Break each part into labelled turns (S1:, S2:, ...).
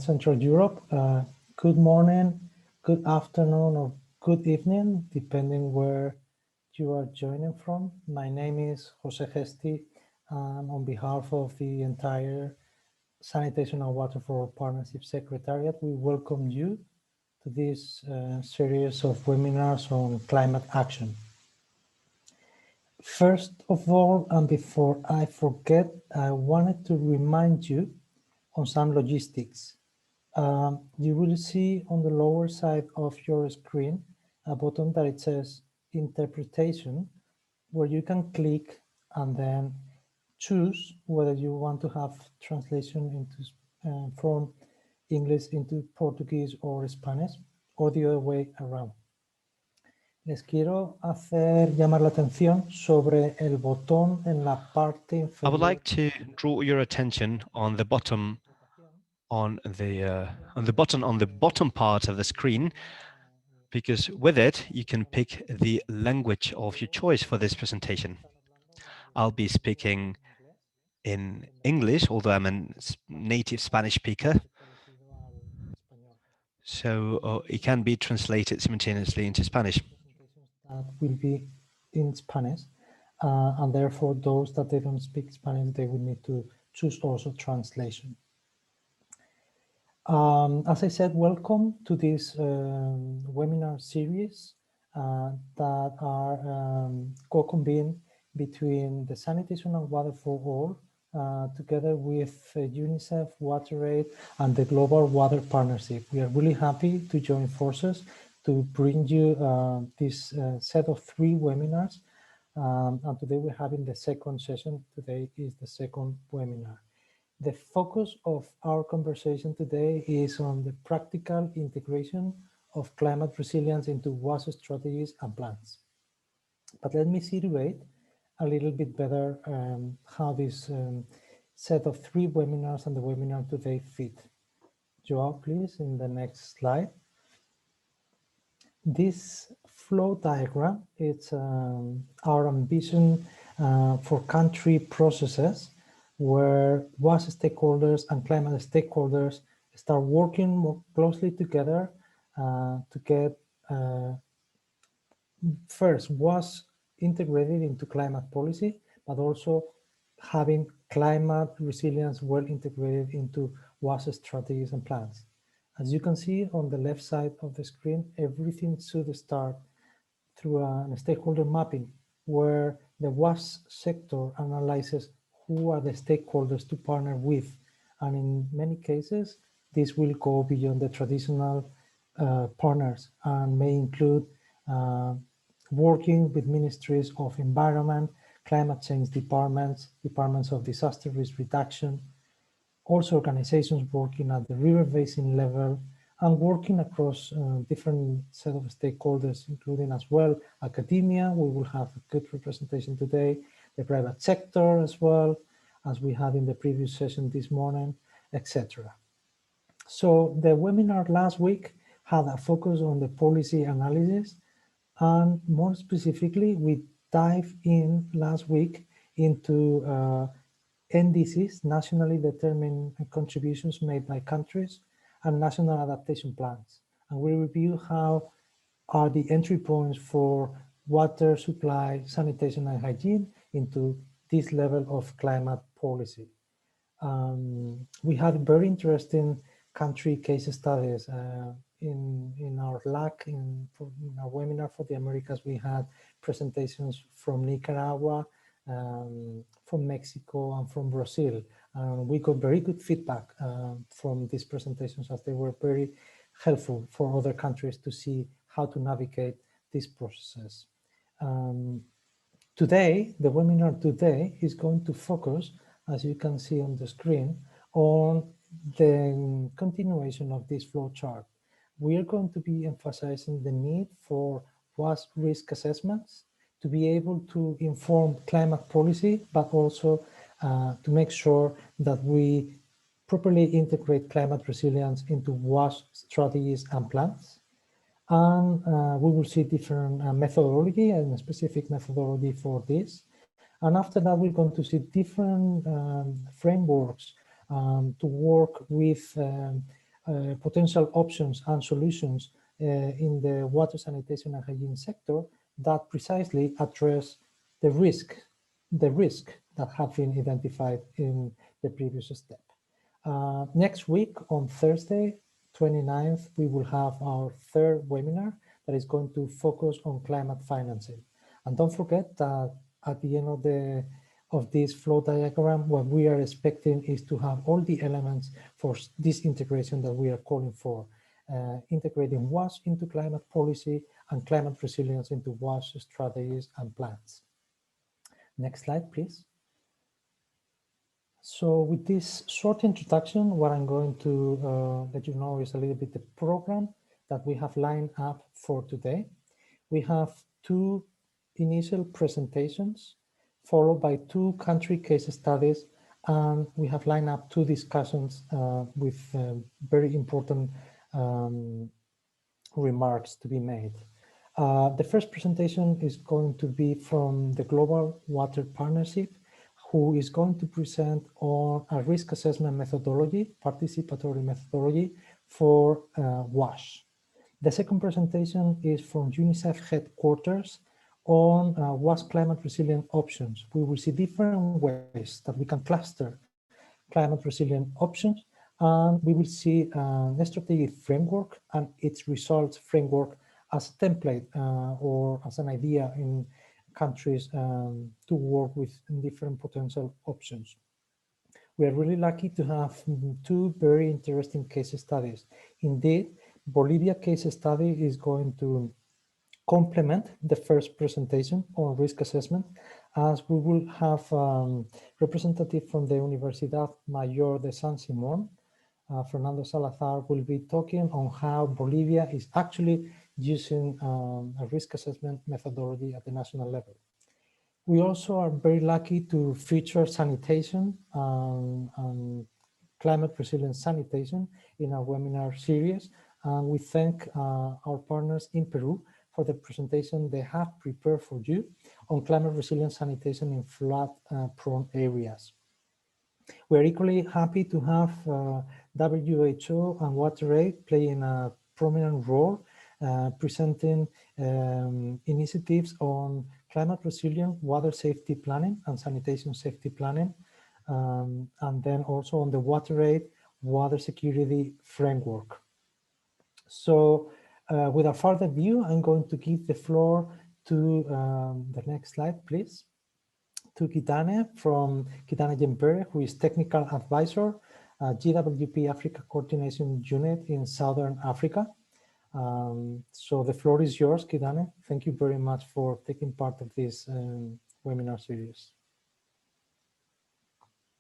S1: Central Europe. Good morning, good afternoon, or good evening, depending where you are joining from. My name is Jose Gesti, and on behalf of the entire Sanitation and Water for All Partnership Secretariat, we welcome you to this series of webinars on climate action. First of all, and before I forget, I wanted to remind you on some logistics. You will see on the lower side of your screen a button that it says interpretation, where you can click and then choose whether you want to have translation into from English into Portuguese or Spanish, or the other way around. Les quiero hacer llamar la atención sobre el botón en la parte inferior.
S2: I would like to draw your attention on the bottom, on the button on the bottom part of the screen, because with it you can pick the language of your choice for this presentation. I'll be speaking in English, although I'm a native Spanish speaker, so it can be translated simultaneously into Spanish.
S1: That will be in Spanish, and therefore those that they don't speak Spanish, they will need to choose also translation. As I said, welcome to this webinar series that are co-convened between the Sanitation and Water for All, together with UNICEF, WaterAid, and the Global Water Partnership. We are really happy to join forces to bring you this set of 3 webinars. And today we're having the second session. Today is the second webinar. The focus of our conversation today is on the practical integration of climate resilience into WAS strategies and plans. But let me situate a little bit better how this set of 3 webinars and the webinar today fit. Joao, please, in the next slide. This flow diagram, it's our ambition for country processes where WAS stakeholders and climate stakeholders start working more closely together to get first WAS integrated into climate policy, but also having climate resilience well integrated into WAS strategies and plans. As you can see on the left side of the screen, everything should start through a stakeholder mapping, where the WAS sector analyzes who are the stakeholders to partner with. And in many cases, this will go beyond the traditional partners and may include working with ministries of environment, climate change departments, departments of disaster risk reduction, also organizations working at the river basin level and working across different set of stakeholders, including as well academia. We will have a good representation today, the private sector as well, as we had in the previous session this morning, etc. So the webinar last week had a focus on the policy analysis, and more specifically, we dived in last week into NDCs, nationally determined contributions made by countries, and national adaptation plans. And we review how are the entry points for water supply, sanitation, and hygiene into this level of climate policy. We had very interesting country case studies. In our LAC, in our webinar for the Americas, we had presentations from Nicaragua, from Mexico, and from Brazil. We got very good feedback from these presentations, as they were very helpful for other countries to see how to navigate these processes. Today, the webinar today is going to focus, as you can see on the screen, on the continuation of this flow chart. We are going to be emphasizing the need for WAS risk assessments to be able to inform climate policy, but also to make sure that we properly integrate climate resilience into WAS strategies and plans. And we will see different methodology and a specific methodology for this. And after that, we're going to see different frameworks to work with potential options and solutions in the water sanitation and hygiene sector that precisely address the risk that have been identified in the previous step. Next week on Thursday, 29th, we will have our third webinar that is going to focus on climate financing. And don't forget that at the end of this flow diagram, what we are expecting is to have all the elements for this integration that we are calling for, integrating WASH into climate policy and climate resilience into WASH strategies and plans. Next slide, please. So with this short introduction, what I'm going to let you know is a little bit the program that we have lined up for today. We have 2 initial presentations, followed by 2 country case studies, and we have lined up 2 discussions with very important remarks to be made. The first presentation is going to be from the Global Water Partnership, who is going to present on a risk assessment methodology, participatory methodology for WASH. The second presentation is from UNICEF headquarters on WASH climate resilient options. We will see different ways that we can cluster climate resilient options, and we will see a strategic framework and its results framework as a template or as an idea in countries to work with different potential options. We are really lucky to have 2 very interesting case studies. Indeed, Bolivia case study is going to complement the first presentation on risk assessment, as we will have representative from the Universidad Mayor de San Simón, Fernando Salazar, will be talking on how Bolivia is actually using a risk assessment methodology at the national level. We also are very lucky to feature sanitation and climate resilient sanitation in our webinar series. And we thank our partners in Peru for the presentation they have prepared for you on climate resilient sanitation in flood-prone areas. We're equally happy to have WHO and WaterAid playing a prominent role presenting initiatives on climate resilient water safety planning and sanitation safety planning, and then also on the WaterAid water security framework. So without further ado, I'm going to give the floor to the next slide, please, to Kitane from Kitane Jempere, who is Technical Advisor, GWP Africa Coordination Unit in Southern Africa. So the floor is yours, Kitane. Thank you very much for taking part of this webinar series.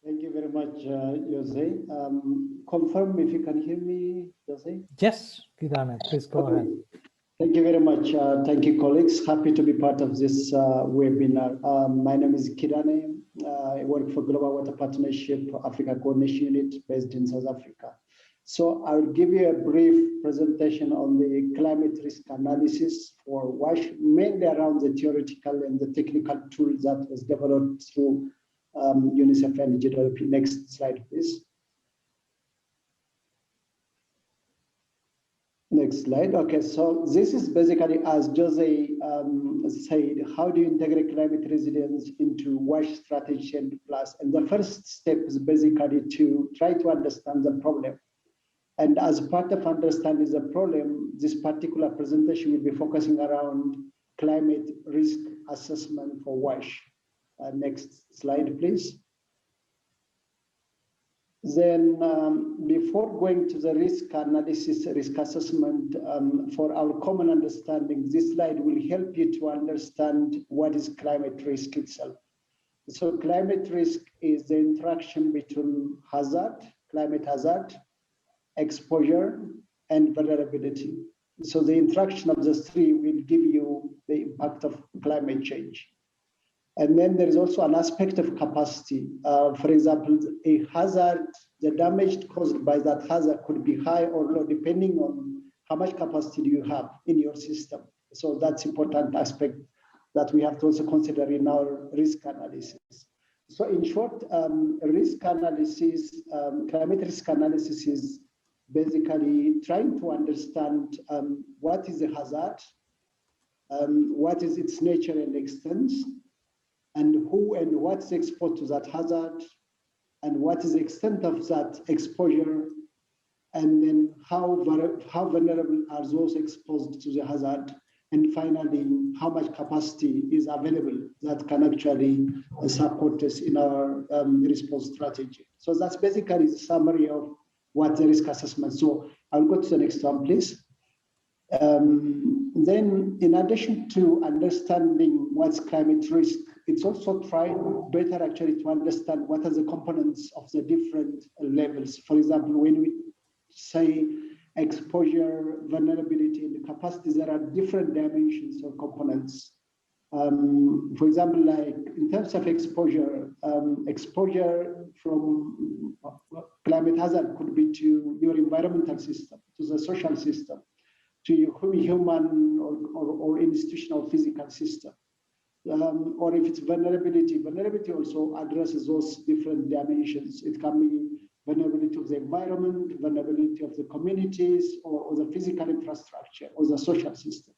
S3: Thank you very much, Jose. Confirm if you can hear me, Jose?
S1: Yes, Kitane, please go ahead.
S3: Thank you very much. Thank you, colleagues. Happy to be part of this webinar. My name is Kitane. I work for Global Water Partnership Africa Coordination Unit based in South Africa. So I'll give you a brief presentation on the climate risk analysis for WASH, mainly around the theoretical and the technical tools that was developed through UNICEF and GWP. Next slide, please. Next slide. Okay, so this is basically, as Jose said, how do you integrate climate resilience into WASH strategy and plus? And the first step is basically to try to understand the problem. And as part of understanding the problem, this particular presentation will be focusing around climate risk assessment for WASH. Next slide, please. Then before going to the risk analysis, risk assessment, for our common understanding, this slide will help you to understand what is climate risk itself. So climate risk is the interaction between hazard, climate hazard, exposure, and vulnerability. So the interaction of the three will give you the impact of climate change. And then there is also an aspect of capacity. For example, a hazard, the damage caused by that hazard could be high or low, depending on how much capacity do you have in your system. So that's important aspect that we have to also consider in our risk analysis. So in short, risk analysis, climate risk analysis is basically trying to understand what is a hazard, what is its nature and extent, and who and what's exposed to that hazard, and what is the extent of that exposure, and then how vulnerable are those exposed to the hazard, and finally, how much capacity is available that can actually support us in our response strategy. So that's basically the summary of what the risk assessment. So I'll go to the next one, please. Then, in addition to understanding what's climate risk, it's also trying better actually to understand what are the components of the different levels. For example, when we say exposure, vulnerability, and capacity, there are different dimensions or components. For example, like in terms of exposure, exposure from climate hazard could be to your environmental system, to the social system, to your human or institutional physical system. Or if it's vulnerability, vulnerability also addresses those different dimensions. It can be vulnerability of the environment, vulnerability of the communities, or the physical infrastructure, or the social system.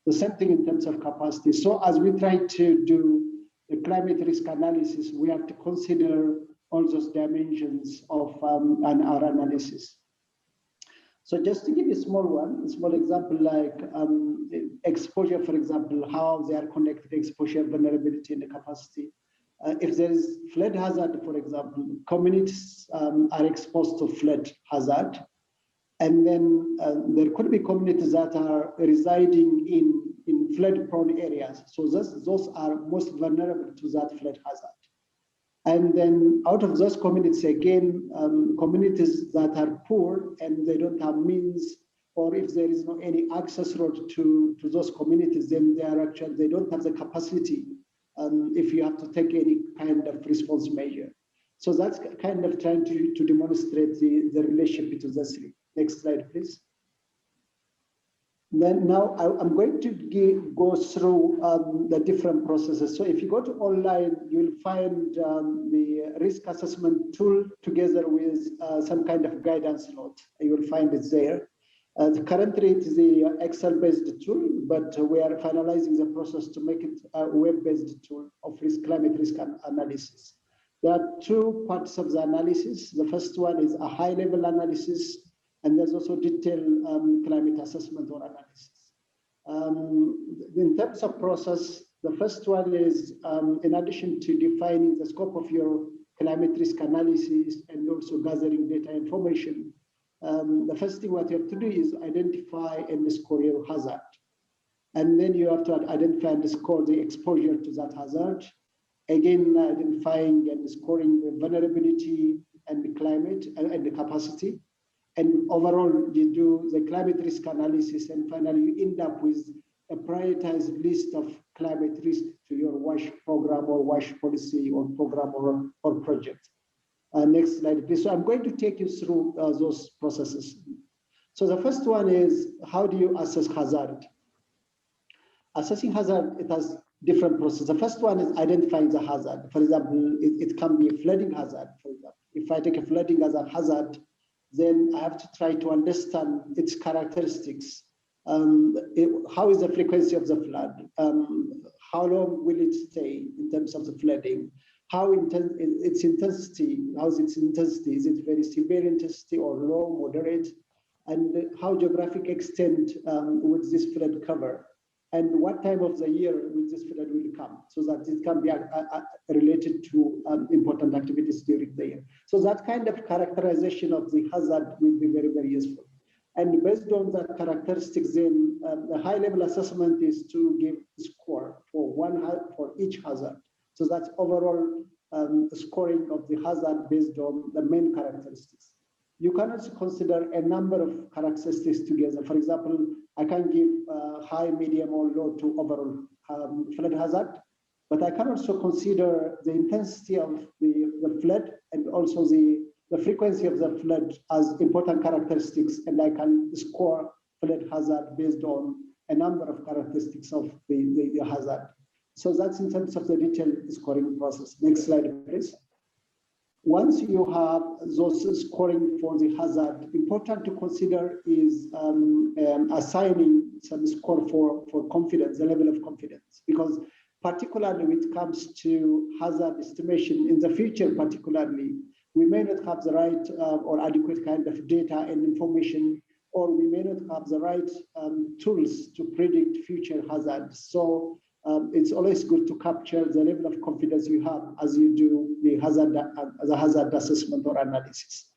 S3: The same thing in terms of capacity. So as we try to do the climate risk analysis, we have to consider all those dimensions of our analysis. So just to give you a small example, like exposure, for example, how they are connected, exposure, vulnerability, and the capacity. If there is flood hazard, for example, communities are exposed to flood hazard. And then there could be communities that are residing in flood-prone areas. So those are most vulnerable to that flood hazard. And then out of those communities, again, communities that are poor and they don't have means, or if there is no any access road to those communities, then they don't have the capacity if you have to take any kind of response measure. So that's kind of trying to demonstrate the relationship between the three. Next slide, please. Then now I'm going to go through the different processes. So if you go to online, you'll find the risk assessment tool together with some kind of guidance note. You will find it there. Currently, it is the Excel-based tool, but we are finalizing the process to make it a web-based tool of climate risk analysis. There are two parts of the analysis. The first one is a high-level analysis, and there's also detailed climate assessment or analysis. In terms of process, the first one is, in addition to defining the scope of your climate risk analysis and also gathering data information, the first thing what you have to do is identify and score your hazard. And then you have to identify and score the exposure to that hazard. Again, identifying and scoring the vulnerability and the climate and the capacity. And overall, you do the climate risk analysis, and finally, you end up with a prioritized list of climate risk to your WASH program or WASH policy or program or project. Next slide, please. So I'm going to take you through those processes. So the first one is, how do you assess hazard? Assessing hazard, it has different processes. The first one is identifying the hazard. For example, it can be a flooding hazard, for example. If I take a flooding as a hazard, then I have to try to understand its characteristics. How is the frequency of the flood? How long will it stay in terms of the flooding? How intense its intensity? How's its intensity? Is it very severe intensity or low, moderate? And how geographic extent would this flood cover? And what time of the year will this flood will come, so that it can be related to important activities during the year. So that kind of characterization of the hazard will be very, very useful. And based on that characteristics, then the high-level assessment is to give a score for each hazard. So that's overall scoring of the hazard based on the main characteristics. You can also consider a number of characteristics together. For example, I can give high, medium, or low to overall flood hazard, but I can also consider the intensity of the flood and also the frequency of the flood as important characteristics, and I can score flood hazard based on a number of characteristics of the hazard. So that's in terms of the detailed scoring process. Next slide, please. Once you have those scoring for the hazard, important to consider is assigning some score for confidence, the level of confidence, because particularly when it comes to hazard estimation in the future, particularly, we may not have the right or adequate kind of data and information, or we may not have the right tools to predict future hazards. So it's always good to capture the level of confidence you have as you do the hazard assessment or analysis.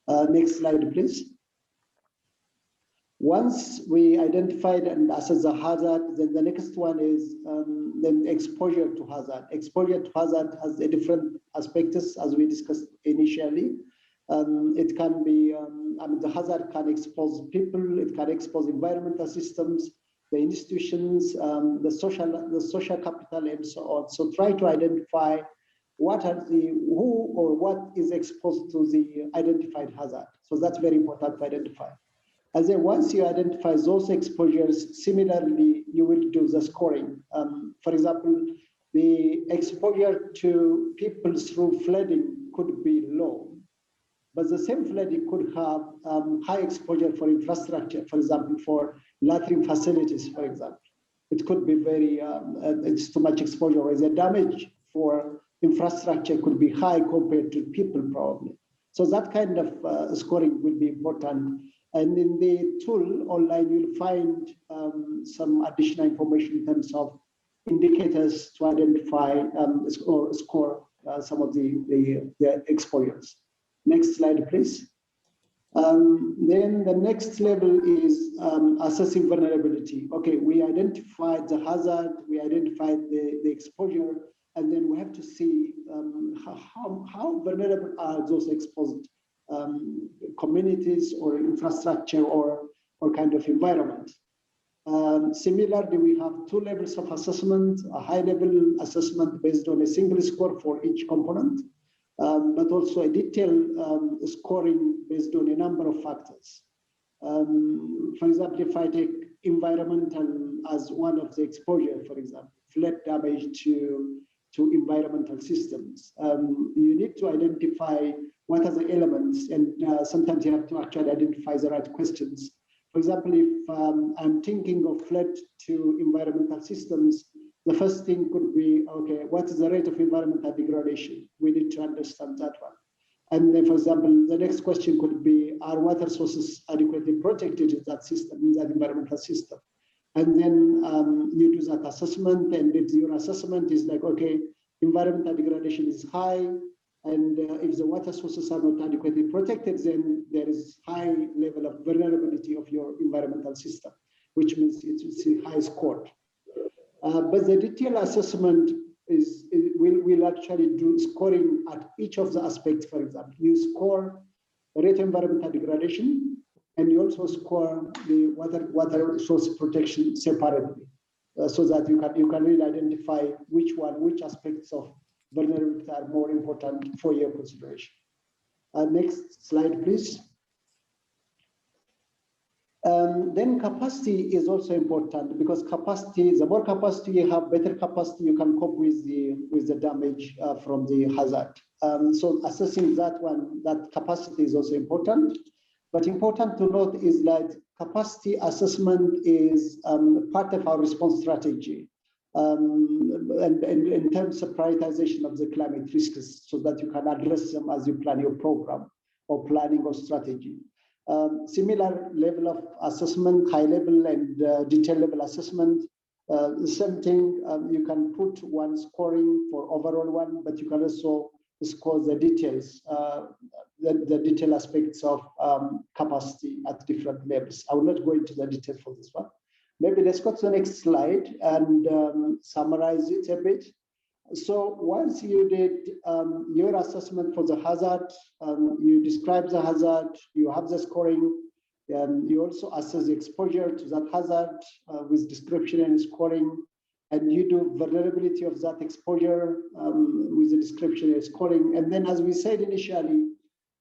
S3: Next slide, please. Once we identified and assess the hazard, then the next one is then exposure to hazard. Exposure to hazard has a different aspects as we discussed initially. It can be, the hazard can expose people, it can expose environmental systems, the institutions, the social capital, and so on. So try to identify who or what is exposed to the identified hazard. So that's very important to identify. And then once you identify those exposures, similarly, you will do the scoring. For example, the exposure to people through flooding could be low, but the same flooding could have high exposure for infrastructure, for example, for latrine facilities, for example. It could be very, it's too much exposure, or the damage for infrastructure could be high compared to people probably. So that kind of scoring will be important. And in the tool online, you'll find some additional information in terms of indicators to identify or score some of the exposures. Next slide, please. Then the next level is assessing vulnerability. Okay, we identified the hazard, we identified the exposure, and then we have to see how vulnerable are those exposed communities or infrastructure or kind of environment. Similarly, we have two levels of assessment, a high-level assessment based on a single score for each component, but also a detailed scoring based on a number of factors. For example, if I take environmental as one of the exposure, for example, flood damage to environmental systems, you need to identify what are the elements, and sometimes you have to actually identify the right questions. For example, if I'm thinking of flood to environmental systems, the first thing could be, okay, what is the rate of environmental degradation? We need to understand that one. And then, for example, the next question could be, are water sources adequately protected in that system, in that environmental system? And then you do that assessment, and if your assessment is like, okay, environmental degradation is high, and if the water sources are not adequately protected, then there is high level of vulnerability of your environmental system, which means it's a high score. But the detailed assessment will actually do scoring at each of the aspects. For example, you score the rate of environmental degradation, and you also score the water source protection separately, so that you can really identify which aspects of vulnerability are more important for your consideration. Next slide, please. Then capacity is also important, because capacity, the more capacity you have, better capacity you can cope with the damage from the hazard. So assessing that capacity is also important. But important to note is that capacity assessment is part of our response strategy. And in terms of prioritization of the climate risks, so that you can address them as you plan your program or planning or strategy. Similar level of assessment, high level and detail level assessment. The same thing, you can put one scoring for overall one, but you can also score the details, the detail aspects of capacity at different levels. I will not go into the detail for this one. Maybe let's go to the next slide and summarize it a bit. So once you did your assessment for the hazard, you describe the hazard, you have the scoring, and you also assess the exposure to that hazard with description and scoring, and you do vulnerability of that exposure with the description and scoring. And then, as we said initially,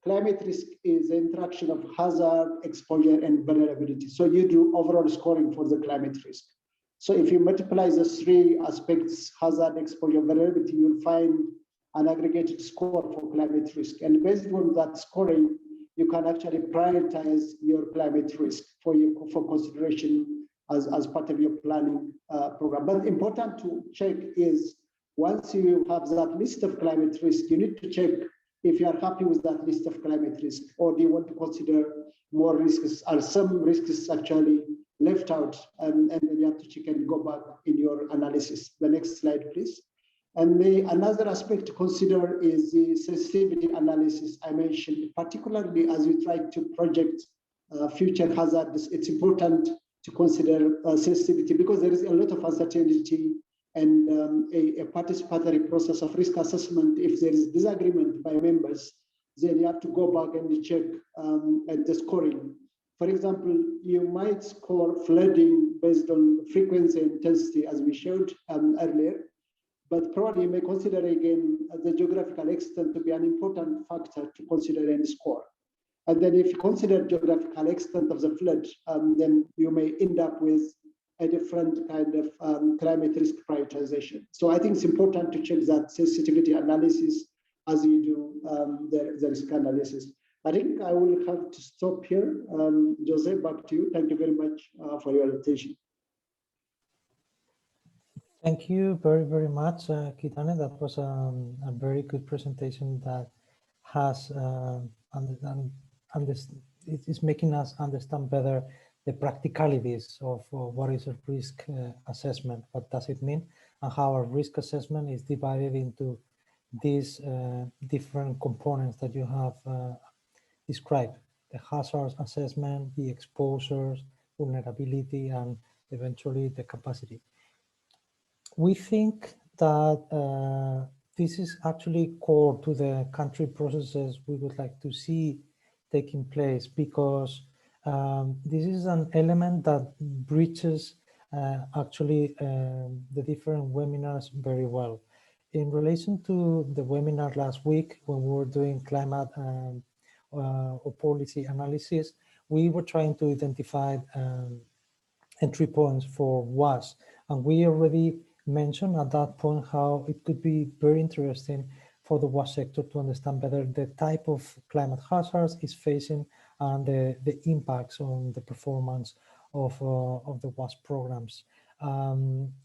S3: climate risk is the interaction of hazard, exposure, and vulnerability. So you do overall scoring for the climate risk. So if you multiply the three aspects, hazard, exposure, vulnerability, you'll find an aggregated score for climate risk. And based on that scoring, you can actually prioritize your climate risk for consideration as part of your planning program. But important to check is, once you have that list of climate risk, you need to check if you are happy with that list of climate risk, or do you want to consider more risks? Are some risks actually left out? And then you have to check and go back in your analysis. The next slide, please. And another aspect to consider is the sensitivity analysis I mentioned, particularly as you try to project future hazards. It's important to consider sensitivity, because there is a lot of uncertainty and a participatory process of risk assessment. If there is disagreement by members, then you have to go back and check at the scoring. For example, you might score flooding based on frequency and intensity, as we showed earlier, but probably you may consider again the geographical extent to be an important factor to consider and score. And then if you consider geographical extent of the flood, then you may end up with a different kind of climate risk prioritization. So I think it's important to check that sensitivity analysis as you do the risk analysis. I think I will have to stop here. Jose, back to you. Thank you very much for your attention.
S1: Thank you very, very much, Kitane. That was a very good presentation that has it is making us understand better the practicalities of what is a risk assessment, what does it mean, and how a risk assessment is divided into these different components that you have described: the hazards assessment, the exposures, vulnerability, and eventually the capacity. We think that this is actually core to the country processes we would like to see taking place, because this is an element that bridges actually the different webinars very well. In relation to the webinar last week, when we were doing climate or policy analysis, we were trying to identify entry points for WAS, and we already mentioned at that point how it could be very interesting for the WAS sector to understand better the type of climate hazards it's facing and the impacts on the performance of the WAS programs.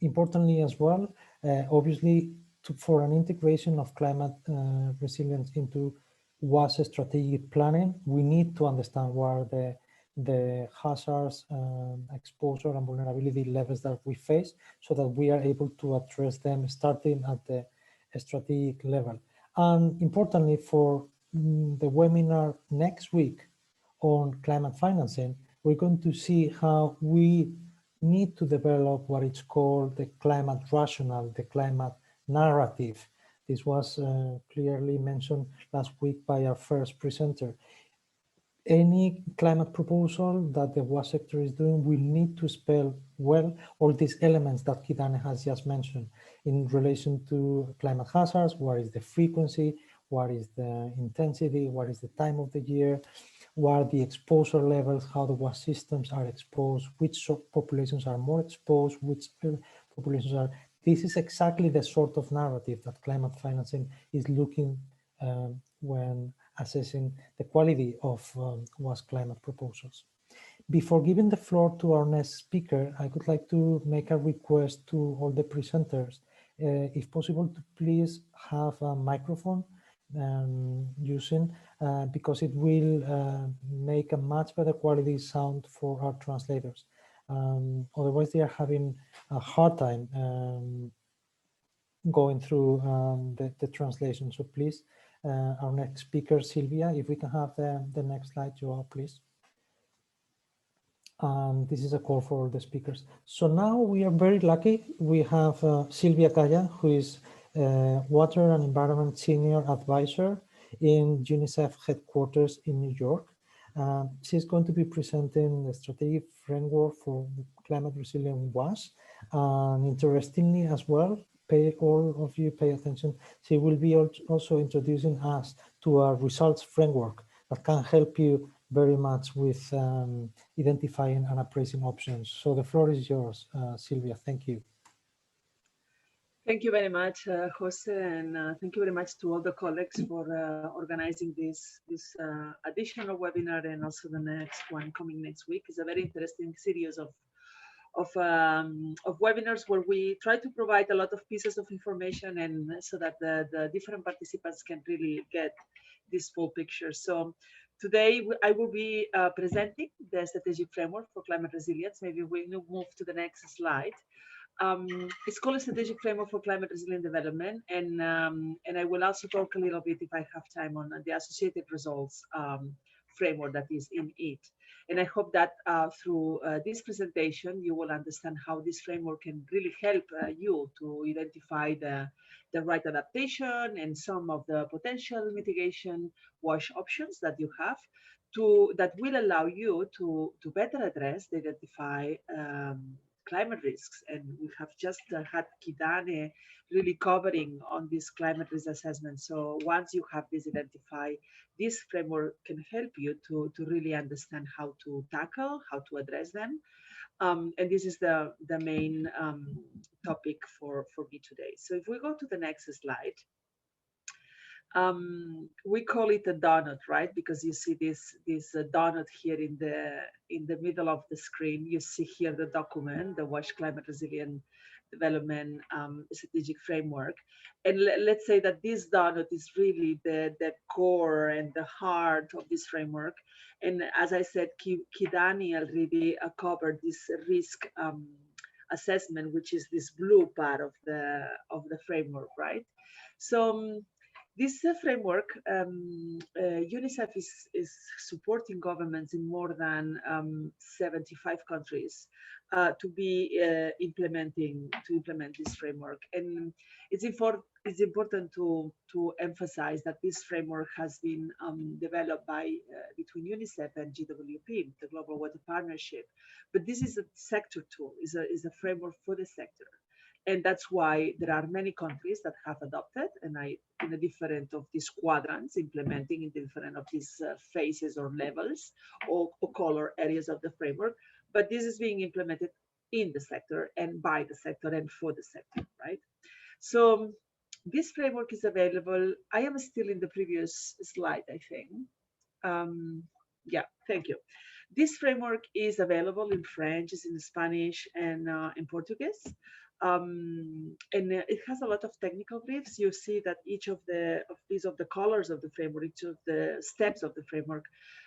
S1: Importantly as well, obviously, for an integration of climate resilience into WAS strategic planning, we need to understand what are the hazards, exposure, and vulnerability levels that we face, so that we are able to address them starting at the strategic level. And importantly, for the webinar next week on climate financing, we're going to see how we need to develop what is called the climate rationale, the climate narrative. This was clearly mentioned last week by our first presenter. Any climate proposal that the WAS sector is doing will need to spell well all these elements that Kitane has just mentioned in relation to climate hazards. What is the frequency? What is the intensity? What is the time of the year? What are the exposure levels? How the WAS systems are exposed? Which populations are more exposed? Which populations are? This is exactly the sort of narrative that climate financing is looking when assessing the quality of WAS climate proposals. Before giving the floor to our next speaker, I would like to make a request to all the presenters, if possible, to please have a microphone using, because it will make a much better quality sound for our translators. Otherwise, they are having a hard time going through the translation. So please, our next speaker, Sylvia, if we can have the next slide, Joao, please. This is a call for all the speakers. So now we are very lucky. We have Sylvia Calla, who is Water and Environment Senior Advisor in UNICEF headquarters in New York. She's going to be presenting the strategic framework for climate resilient WAS. And interestingly as well, all of you pay attention, she will be also introducing us to a results framework that can help you very much with identifying and appraising options. So the floor is yours, Sylvia. Thank you.
S4: Thank you very much, Jose, and thank you very much to all the colleagues for organizing this additional webinar, and also the next one coming next week. It's a very interesting series of webinars where we try to provide a lot of pieces of information, and so that the different participants can really get this full picture. So today I will be presenting the strategic framework for climate resilience. Maybe we move to the next slide. It's called a strategic framework for climate resilient development, and I will also talk a little bit, if I have time, on the associated results framework that is in it. And I hope that through this presentation, you will understand how this framework can really help you to identify the right adaptation and some of the potential mitigation wash options that you have that will allow you to better address, identify climate risks. And we have just had Kidane really covering on this climate risk assessment. So once you have this identified, this framework can help you to really understand how to tackle, how to address them. And this is the main topic for me today. So if we go to the next slide, we call it a donut, right? Because you see this donut here in the middle of the screen. You see here the document, the WASH Climate Resilient Development Strategic Framework. And let's say that this donut is really the core and the heart of this framework. And as I said, Kidani already covered this risk assessment, which is this blue part of the framework, right? So this framework, UNICEF is supporting governments in more than 75 countries to implement this framework. And it's important to emphasize that this framework has been developed between UNICEF and GWP, the Global Water Partnership. But this is a sector tool, is a framework for the sector. And that's why there are many countries that have adopted, and in a different of these quadrants, implementing in different of these phases or levels or color areas of the framework. But this is being implemented in the sector and by the sector and for the sector, right? So this framework is available. I am still in the previous slide, I think. Yeah, thank you. This framework is available in French, is in Spanish, and in Portuguese. And it has a lot of technical briefs. You see that each of the colors of the framework, each of the steps of the framework,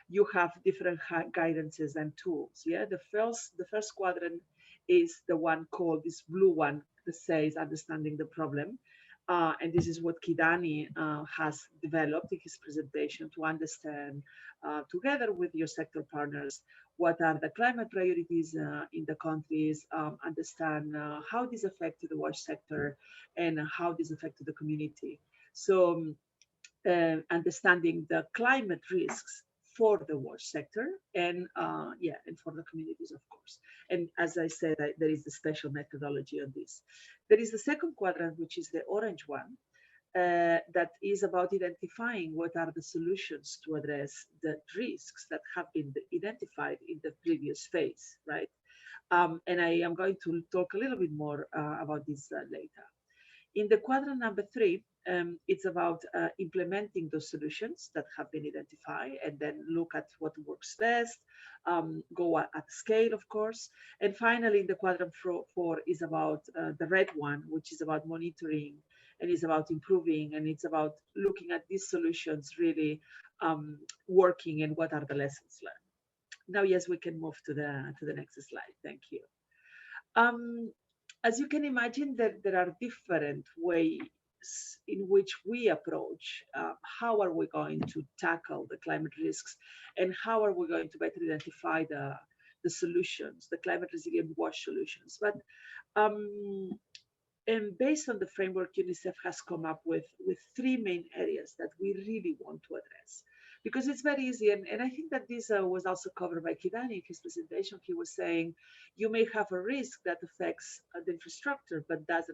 S4: you have different guidances and tools. Yeah, the first quadrant is the one called, this blue one, that says understanding the problem. And this is what Kidani has developed in his presentation, to understand together with your sector partners what are the climate priorities in the countries, understand how this affected the WASH sector and how this affected the community. So understanding the climate risks for the WASH sector and and for the communities, of course. And as I said, there is a special methodology on this. There is the second quadrant, which is the orange one, that is about identifying what are the solutions to address the risks that have been identified in the previous phase, right? And I am going to talk a little bit more about this later. In the quadrant number 3, it's about implementing those solutions that have been identified, and then look at what works best, go at scale, of course. And finally, in the quadrant 4 is about the red one, which is about monitoring, and is about improving, and it's about looking at these solutions really working, and what are the lessons learned. Now, yes, we can move to the next slide. Thank you. As you can imagine, that there are different ways in which we approach how are we going to tackle the climate risks, and how are we going to better identify the solutions, the climate resilient WASH solutions. But and based on the framework, UNICEF has come up with 3 main areas that we really want to address. Because it's very easy, and I think that this was also covered by Kidani in his presentation. He was saying you may have a risk that affects the infrastructure, but does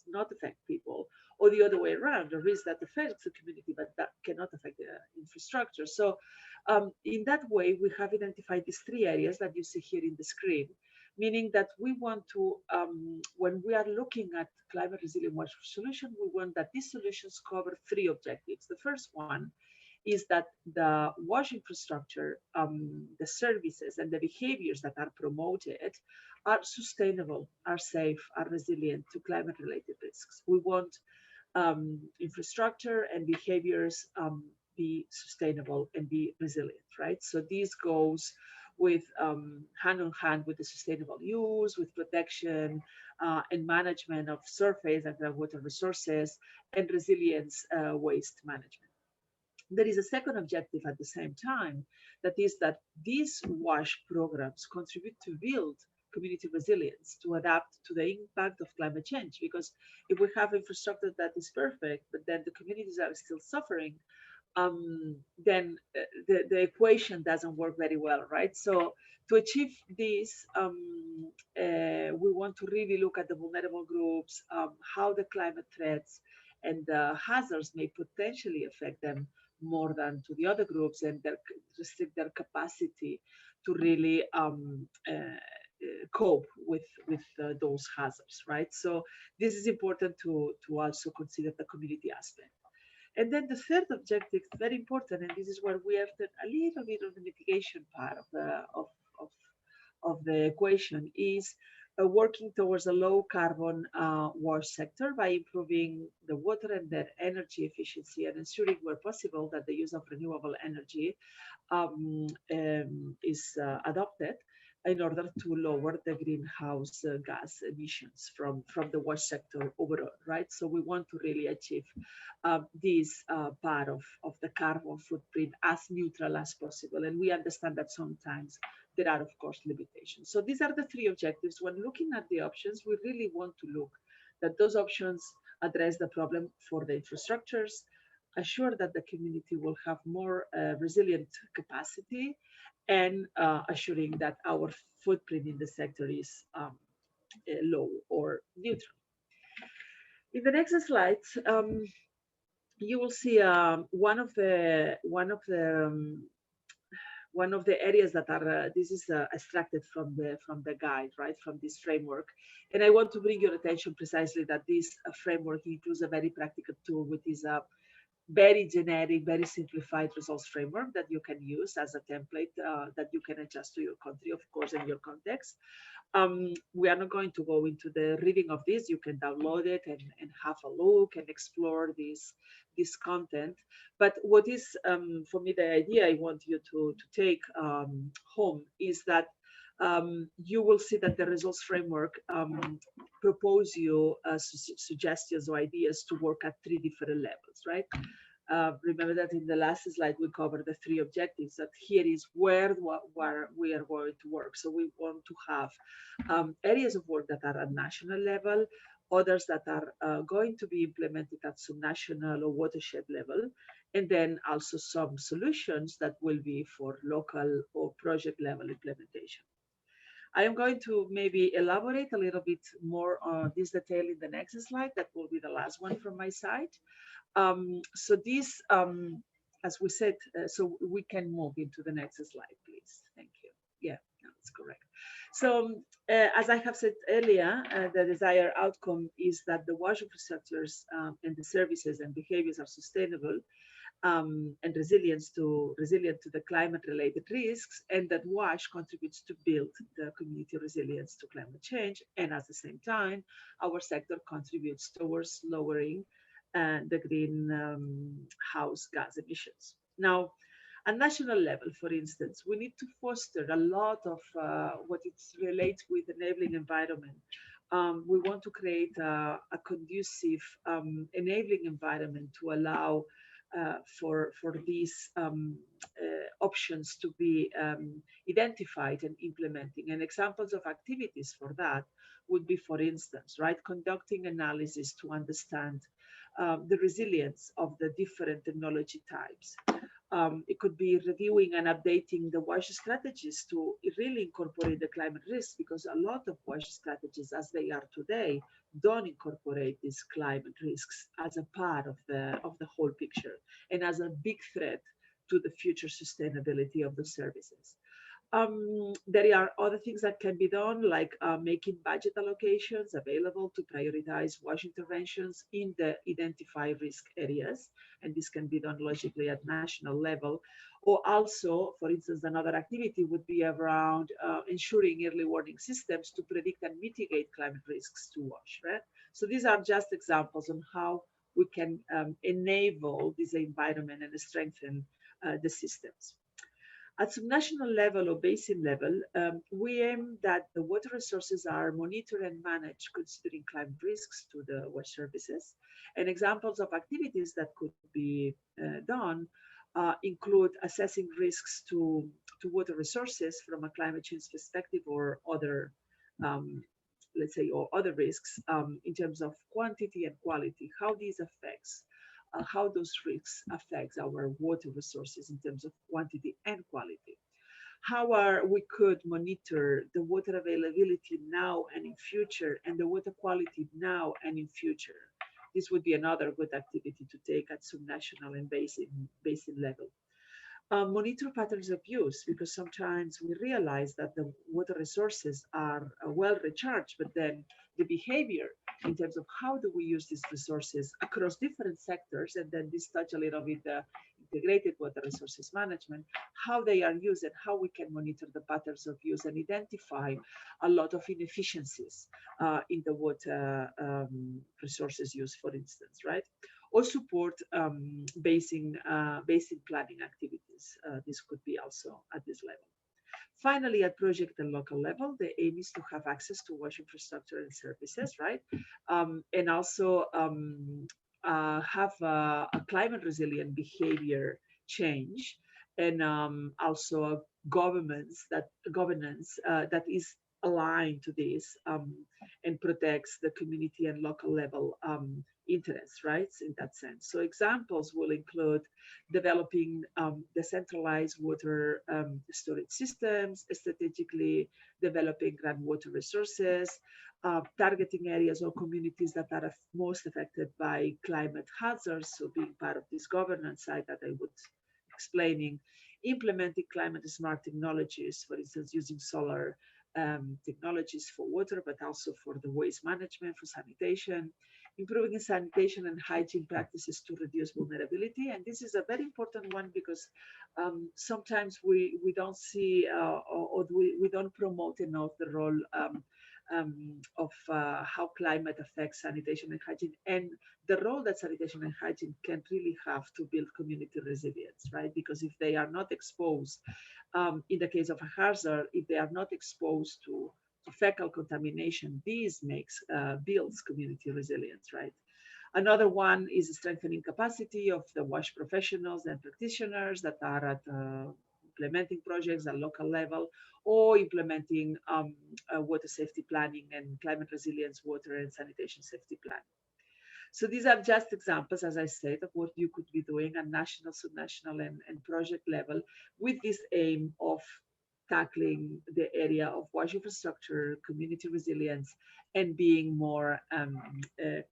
S4: not affect people, or the other way around, a risk that affects the community, but that cannot affect the infrastructure. So in that way, we have identified these 3 areas that you see here in the screen, meaning that we want to, when we are looking at climate resilient water solution, we want that these solutions cover three objectives. The first one is that the wash infrastructure, the services and the behaviors that are promoted are sustainable, are safe, are resilient to climate related risks. We want infrastructure and behaviors be sustainable and be resilient, right? So this goes with hand in hand with the sustainable use, with protection and management of surface and groundwater resources, and resilience waste management. There is a second objective at the same time, that is that these WASH programs contribute to build community resilience, to adapt to the impact of climate change. Because if we have infrastructure that is perfect, but then the communities are still suffering, then the equation doesn't work very well, right? So to achieve this, we want to really look at the vulnerable groups, how the climate threats and the hazards may potentially affect them more than to the other groups, and restrict their capacity to really cope with those hazards, right? So this is important to also consider the community aspect. And then the third objective, very important, and this is where we have a little bit of the mitigation part of the equation, is working towards a low carbon wash sector by improving the water and their energy efficiency, and ensuring where possible that the use of renewable energy is adopted in order to lower the greenhouse gas emissions from the wash sector overall, right? So we want to really achieve this part of the carbon footprint as neutral as possible. And we understand that sometimes there are, of course, limitations. So these are the three objectives. When looking at the options, we really want to look that those options address the problem for the infrastructures, assure that the community will have more resilient capacity, and assuring that our footprint in the sector is low or neutral. In the next slide, you will see one of the areas that are this is extracted from the guide, right, from this framework. And I want to bring your attention precisely that this framework includes a very practical tool, which is a very generic, very simplified results framework that you can use as a template that you can adjust to your country, of course, and your context. We are not going to go into the reading of this. You can download it and have a look and explore this content. But what is, for me, the idea I want you to take home is that you will see that the results framework propose you suggestions or ideas to work at three different levels, right? Remember that in the last slide we covered the three objectives, that here is where we are going to work. So we want to have areas of work that are at national level, others that are going to be implemented at subnational or watershed level, and then also some solutions that will be for local or project level implementation. I am going to maybe elaborate a little bit more on this detail in the next slide. That will be the last one from my side. So this, as we said, so we can move into the next slide, please. Thank you. Yeah, that's correct. So as I have said earlier, the desired outcome is that the wash infrastructures and the services and behaviors are sustainable and resilient to the climate-related risks, and that WASH contributes to build the community resilience to climate change, and at the same time, our sector contributes towards lowering the greenhouse gas emissions. Now, at national level, for instance, we need to foster a lot of what it relates with enabling environment. We want to create a conducive enabling environment to allow for these options to be identified and implementing. And examples of activities for that would be, for instance, right, conducting analysis to understand the resilience of the different technology types. It could be reviewing and updating the WASH strategies to really incorporate the climate risk, because a lot of WASH strategies as they are today don't incorporate these climate risks as a part of the whole picture and as a big threat to the future sustainability of the services. There are other things that can be done, like making budget allocations available to prioritize wash interventions in the identified risk areas. And this can be done logically at national level. Or also, for instance, another activity would be around ensuring early warning systems to predict and mitigate climate risks to wash, right? So these are just examples on how we can enable this environment and strengthen the systems. At subnational level or basin level, we aim that the water resources are monitored and managed considering climate risks to the wash services. And examples of activities that could be done include assessing risks to water resources from a climate change perspective or other, let's say, or other risks in terms of quantity and quality, how these affects how those risks affect our water resources in terms of quantity and quality. How we could monitor the water availability now and in future, and the water quality now and in future. This would be another good activity to take at subnational and basin level. Monitor patterns of use, because sometimes we realize that the water resources are well recharged, but then the behavior in terms of how do we use these resources across different sectors, and then this touch a little bit the integrated water resources management, how they are used and how we can monitor the patterns of use and identify a lot of inefficiencies in the water resources use, for instance, right? Or support basin planning activities. This could be also at this level. Finally, at project and local level, the aim is to have access to wash infrastructure and services, right? And also have a climate resilient behavior change, and also a governance that is aligned to this and protects the community and local level interests, right? In that sense. So examples will include developing decentralized water storage systems, strategically developing groundwater resources, targeting areas or communities that are most affected by climate hazards. So being part of this governance side that I would explaining, implementing climate smart technologies, for instance, using solar technologies for water, but also for the waste management, for sanitation, improving sanitation and hygiene practices to reduce vulnerability. And this is a very important one because sometimes we don't see or we don't promote enough the role of how climate affects sanitation and hygiene, and the role that sanitation and hygiene can really have to build community resilience, right? Because if they are not exposed, in the case of a hazard, if they are not exposed to fecal contamination, this builds community resilience, right? Another one is strengthening capacity of the WASH professionals and practitioners that are at implementing projects at local level, or implementing water safety planning and climate resilience water and sanitation safety planning. So these are just examples, as I said, of what you could be doing at national, subnational, and project level with this aim of tackling the area of wash infrastructure, community resilience, and being more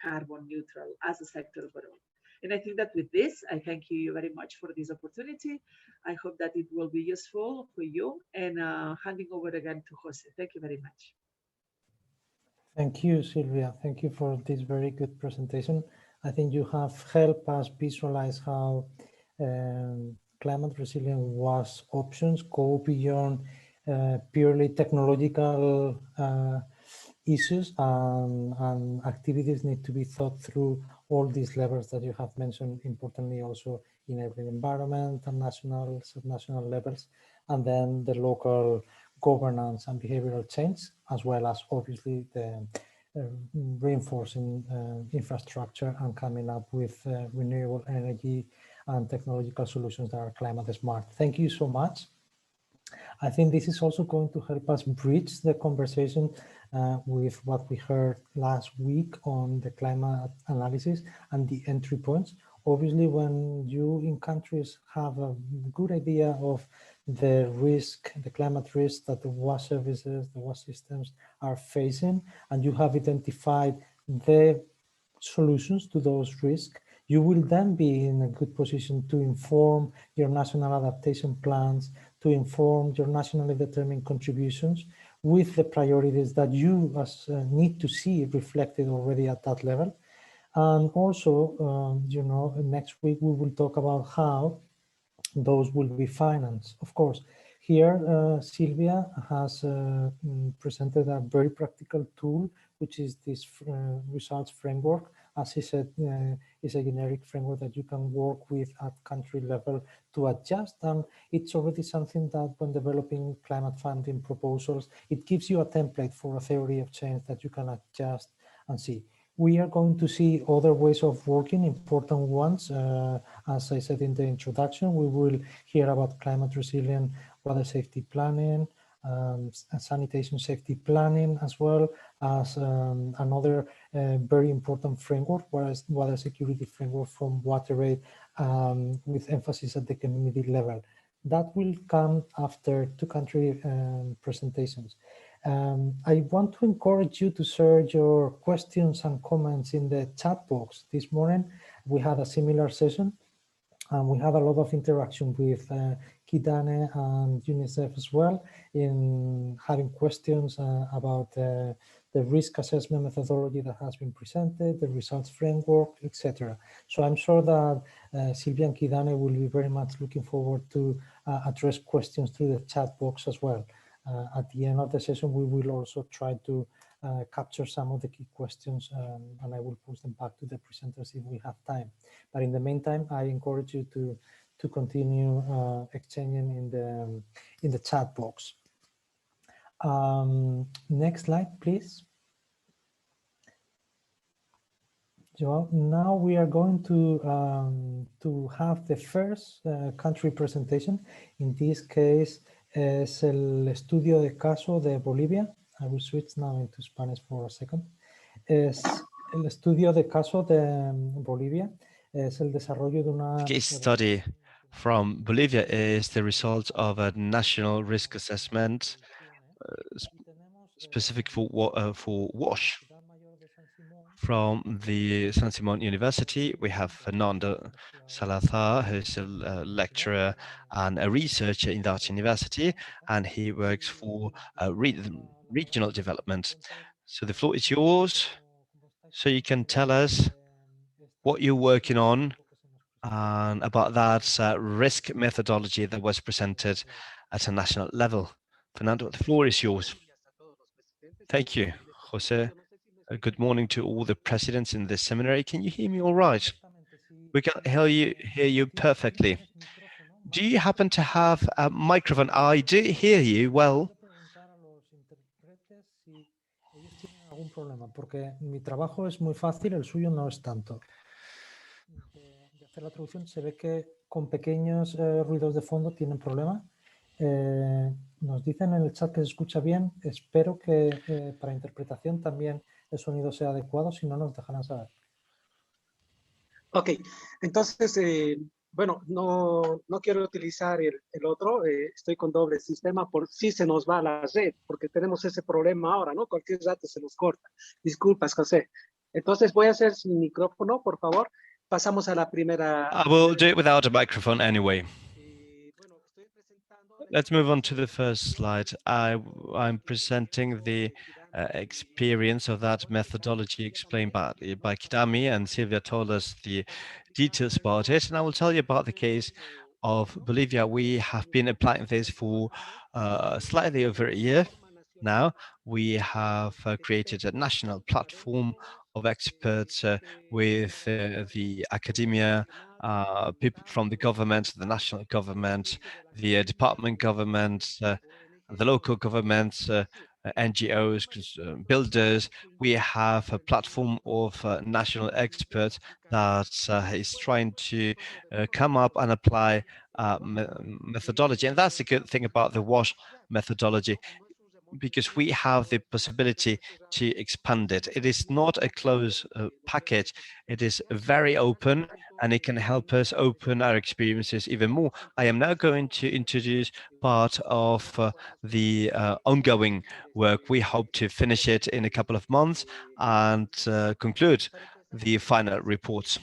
S4: carbon neutral as a sector overall. And I think that with this, I thank you very much for this opportunity. I hope that it will be useful for you, and handing over again to Jose. Thank you very much.
S1: Thank you, Silvia. Thank you for this very good presentation. I think you have helped us visualize how climate resilient WASH options go beyond purely technological issues, and activities need to be thought through all these levels that you have mentioned, importantly also in every environment and national, subnational levels, and then the local governance and behavioral change, as well as obviously the reinforcing infrastructure and coming up with renewable energy and technological solutions that are climate smart. Thank you so much. I think this is also going to help us bridge the conversation with what we heard last week on the climate analysis and the entry points. Obviously, when you in countries have a good idea of the risk, the climate risk that the WASH services, the WASH systems are facing, and you have identified the solutions to those risks, you will then be in a good position to inform your national adaptation plans, to inform your nationally determined contributions with the priorities that you need to see reflected already at that level. And also, next week we will talk about how those will be financed. Of course, here Silvia has presented a very practical tool, which is this results framework. As he said, is a generic framework that you can work with at country level to adjust. And it's already something that when developing climate funding proposals, it gives you a template for a theory of change that you can adjust and see. We are going to see other ways of working, important ones. As I said in the introduction, we will hear about climate resilient water safety planning, sanitation safety planning, as well as another very important framework, water security framework from WaterAid, with emphasis at the community level. That will come after two country presentations. I want to encourage you to share your questions and comments in the chat box. This morning, we had a similar session and we had a lot of interaction with Kidane and UNICEF as well in having questions about the risk assessment methodology that has been presented, the results framework, etc. So I'm sure that Silvia and Kidane will be very much looking forward to address questions through the chat box as well. At the end of the session, we will also try to capture some of the key questions and I will post them back to the presenters if we have time. But in the meantime, I encourage you to continue exchanging in the chat box. Next slide, please. So now we are going to have the first country presentation. In this case, es el estudio de caso de Bolivia. I will switch now into Spanish for a second. Es el estudio de caso de Bolivia. Es el desarrollo de una...
S2: The case study from Bolivia is the result of a national risk assessment specific for WASH. From the San Simon University, we have Fernando Salazar, who's a lecturer and a researcher in that university, and he works for regional development. So the floor is yours, so you can tell us what you're working on and about that risk methodology that was presented at a national level. Fernando, the floor is yours. Thank you, Jose. Good morning to all the presidents in this seminary. Can you hear me all right? We can hear you perfectly. Do you happen to have a microphone? I do hear you well.
S1: Algún problema, porque mi trabajo es muy fácil, el suyo no es tanto. De hacer la traducción se ve que con pequeños ruidos de fondo tienen problema. Nos dicen en el chat que se escucha bien. Espero que para interpretación también el sonido sea adecuado, si no nos dejarán saber.
S5: Ok, entonces, bueno, no quiero utilizar el otro, estoy con doble sistema por si se nos va la red, porque tenemos ese problema ahora, ¿no? Cualquier rato se nos corta. Disculpas, José. Entonces voy a hacer sin micrófono, por favor. Pasamos a la primera...
S2: I will do it without a microphone anyway. Let's move on to the first slide. I'm presenting the experience of that methodology explained by Kidami, and Silvia told us the details about it. And I will tell you about the case of Bolivia. We have been applying this for slightly over a year now. We have created a national platform of experts with the academia, people from the government, the national government, the department government, the local governments, NGOs, builders. We have a platform of national experts that is trying to come up and apply methodology. And that's the good thing about the WASH methodology, because we have the possibility to expand it. It is not a closed package. It is very open, and it can help us open our experiences even more. I am now going to introduce part of the ongoing work. We hope to finish it in a couple of months and conclude the final reports.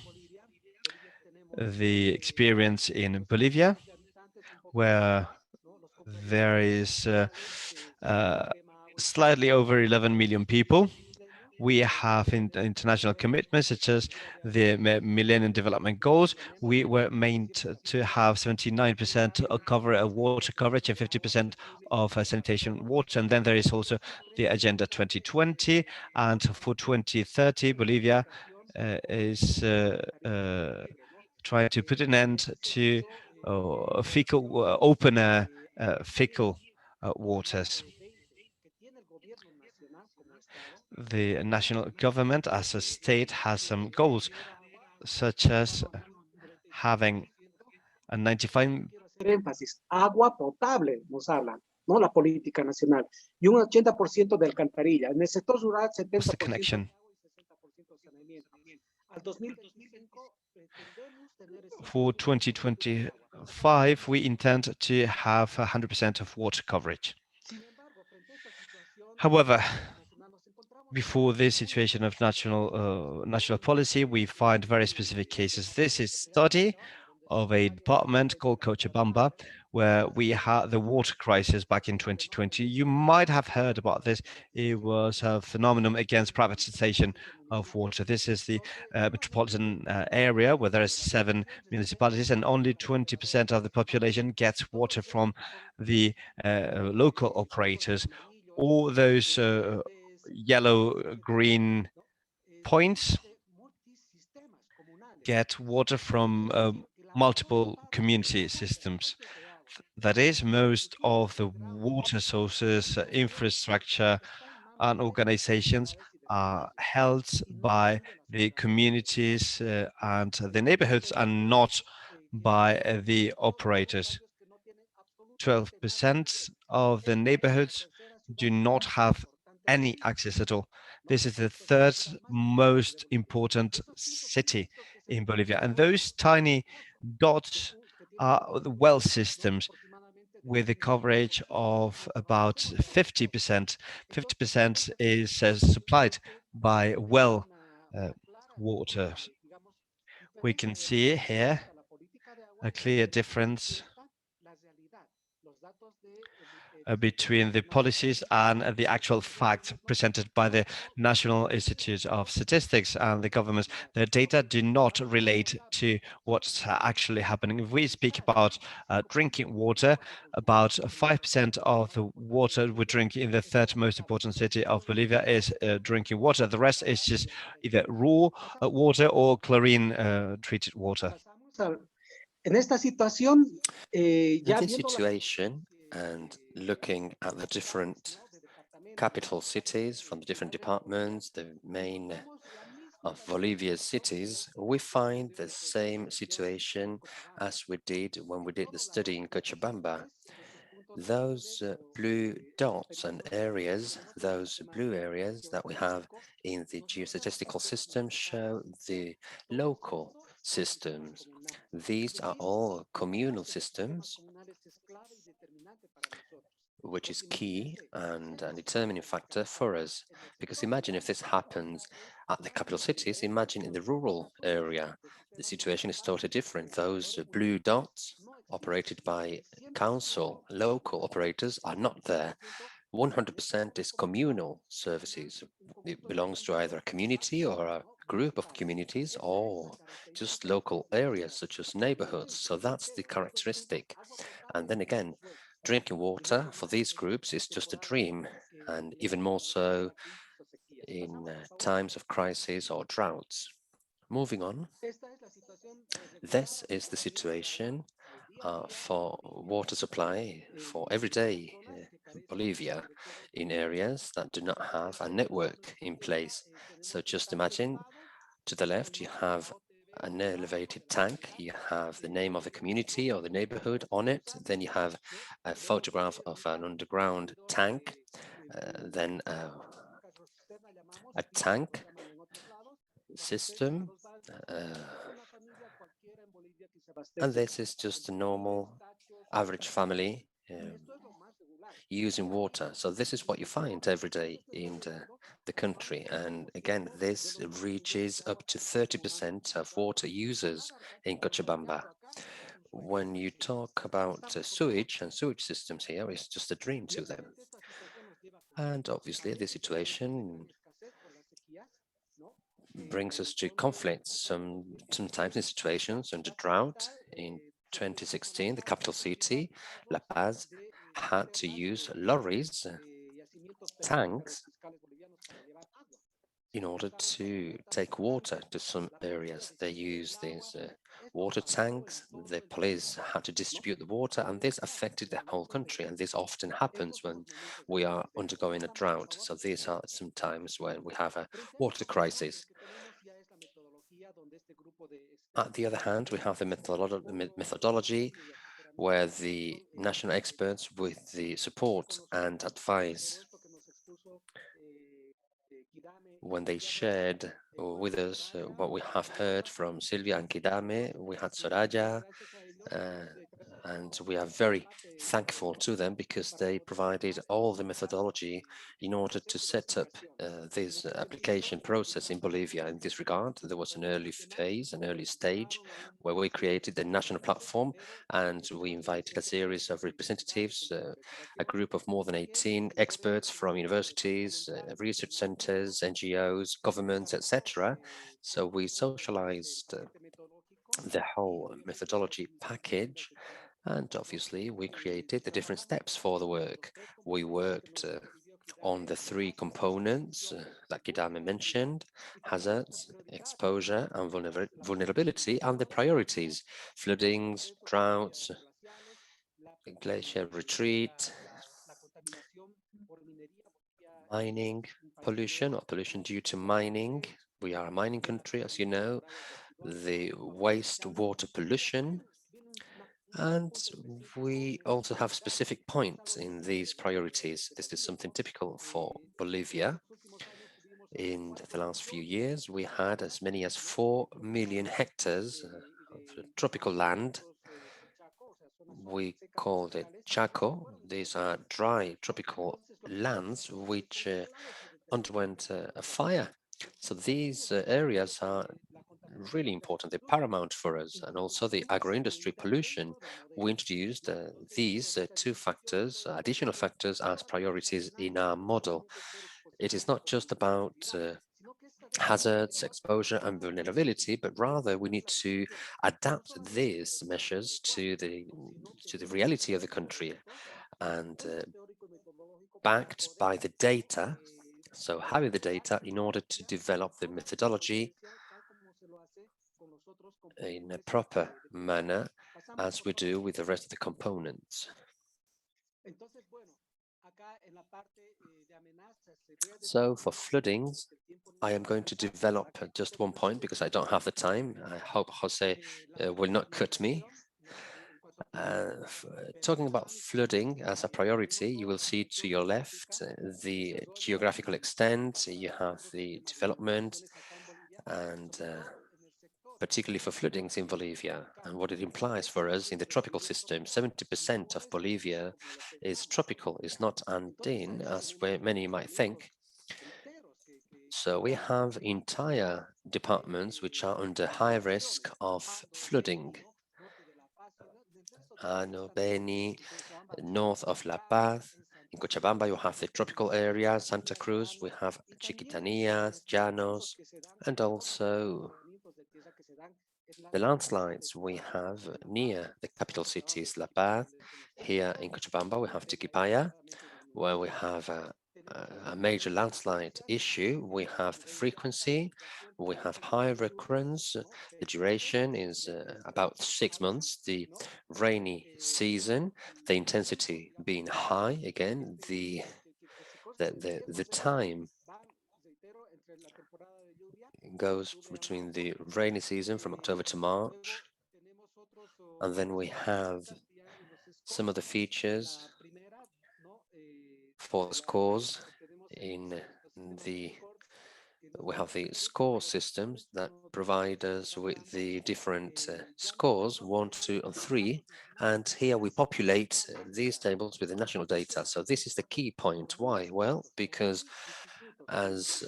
S2: The experience in Bolivia, where there is slightly over 11 million people. We have international commitments such as the Millennium Development Goals. We were meant to have 79% of water coverage and 50% of sanitation water. And then there is also the Agenda 2020. And for 2030, Bolivia is trying to put an end to open fecal waters. The national government as a state has some goals, such as having a 95
S5: énfasis, agua potable nos hablan, ¿no? La política nacional. Y un 80% de alcantarilla. En el sector rural, 70%
S2: connection.
S5: de saneamiento. Al 2025 pretendemos tener
S2: For 2025, we intend to have 100% of water coverage. However, before this situation of national policy, we find very specific cases. This is study of a department called Cochabamba, where we had the water crisis back in 2020. You might have heard about this. It was a phenomenon against privatization of water. This is the metropolitan area where there are 7 municipalities, and only 20% of the population gets water from the local operators. All those yellow-green points get water from multiple community systems. That is, most of the water sources, infrastructure, and organizations are held by the communities and the neighborhoods, and not by the operators. 12% of the neighborhoods do not have any access at all. This is the third most important city in Bolivia. And those tiny dots are the well systems with a coverage of about 50%. 50% is supplied by well water. We can see here a clear difference between the policies and the actual facts presented by the National Institute of Statistics and the governments. The data do not relate to what's actually happening. If we speak about drinking water, about 5% of the water we drink in the third most important city of Bolivia is drinking water. The rest is just either raw water or chlorine treated water.
S5: In this
S6: situation, and looking at the different capital cities from the different departments, the main of Bolivia's cities, we find the same situation as we did when we did the study in Cochabamba. Those blue dots and areas, those blue areas that we have in the geostatistical system show the local systems. These are all communal systems, which is key and a determining factor for us. Because imagine if this happens at the capital cities, imagine in the rural area, the situation is totally different. Those blue dots operated by council, local operators are not there. 100% is communal services. It belongs to either a community or a group of communities or just local areas such as neighborhoods. So that's the characteristic. And then again, drinking water for these groups is just a dream, and even more so in times of crisis or droughts. Moving on, this is the situation for water supply for everyday Bolivia in areas that do not have a network in place. So just imagine to the left you have an elevated tank, you have the name of the community or the neighborhood on it, then you have a photograph of an underground tank, then a tank system, and this is just a normal average family using water. So this is what you find every day in the country. And again, this reaches up to 30% of water users in Cochabamba. when you talk about sewage and sewage systems here, it's just a dream to them. And obviously, the situation brings us to conflicts, sometimes in situations under drought. In 2016, the capital city, La Paz, had to use lorries, tanks, in order to take water to some areas. They use these water tanks. The police had to distribute the water, and this affected the whole country. And this often happens when we are undergoing a drought. So these are some times when we have a water crisis. On the other hand, we have the methodology where the national experts, with the support and advice, when they shared with us what we have heard from Silvia and Kidame, we had Soraya, uh, and we are very thankful to them because they provided all the methodology in order to set up this application process in Bolivia. In this regard, there was an early phase, an early stage, where we created a national platform and we invited a series of representatives, a group of more than 18 experts from universities, research centers, NGOs, governments, etc. So we socialized the whole methodology package, and obviously we created the different steps for the work. We worked on the three components that Kidame mentioned: hazards, exposure, and vulnerability, and the priorities: floodings, droughts, glacier retreat, mining, pollution or pollution due to mining. We are a mining country, as you know, the wastewater pollution, and we also have specific points in these priorities. This is something typical for Bolivia. In the last few years, we had as many as 4 million hectares of tropical land. We called it Chaco. These are dry tropical lands which underwent a fire. So these areas are really important. They're paramount for us. And also the agro-industry pollution. We introduced these two factors, additional factors, as priorities in our model. It is not just about hazards, exposure, and vulnerability, but rather we need to adapt these measures to the reality of the country, and backed by the data. So having the data in order to develop the methodology in a proper manner, as we do with the rest of the components. So for floodings, I am going to develop just one point because I don't have the time. I hope Jose will not cut me. Talking about flooding as a priority, you will see to your left the geographical extent, you have the development, and particularly for floodings in Bolivia, and what it implies for us in the tropical system. 70% of Bolivia is tropical, is not Andine, as many might think. So we have entire departments which are under high risk of flooding. Ano, Beni, north of La Paz. In Cochabamba, you have the tropical area. Santa Cruz, we have Chiquitania, Llanos, and also the landslides we have near the capital cities, La Paz. Here in Cochabamba, we have Tiquipaya, where we have a major landslide issue. We have the frequency, we have high recurrence. The duration is about 6 months. The rainy season, the intensity being high. Again, the time goes between the rainy season from October to March, and then we have some of the features for the scores in the we have the score systems that provide us with the different scores, 1, 2, and 3. And here we populate these tables with the national data. So this is the key point. Why? Well, because as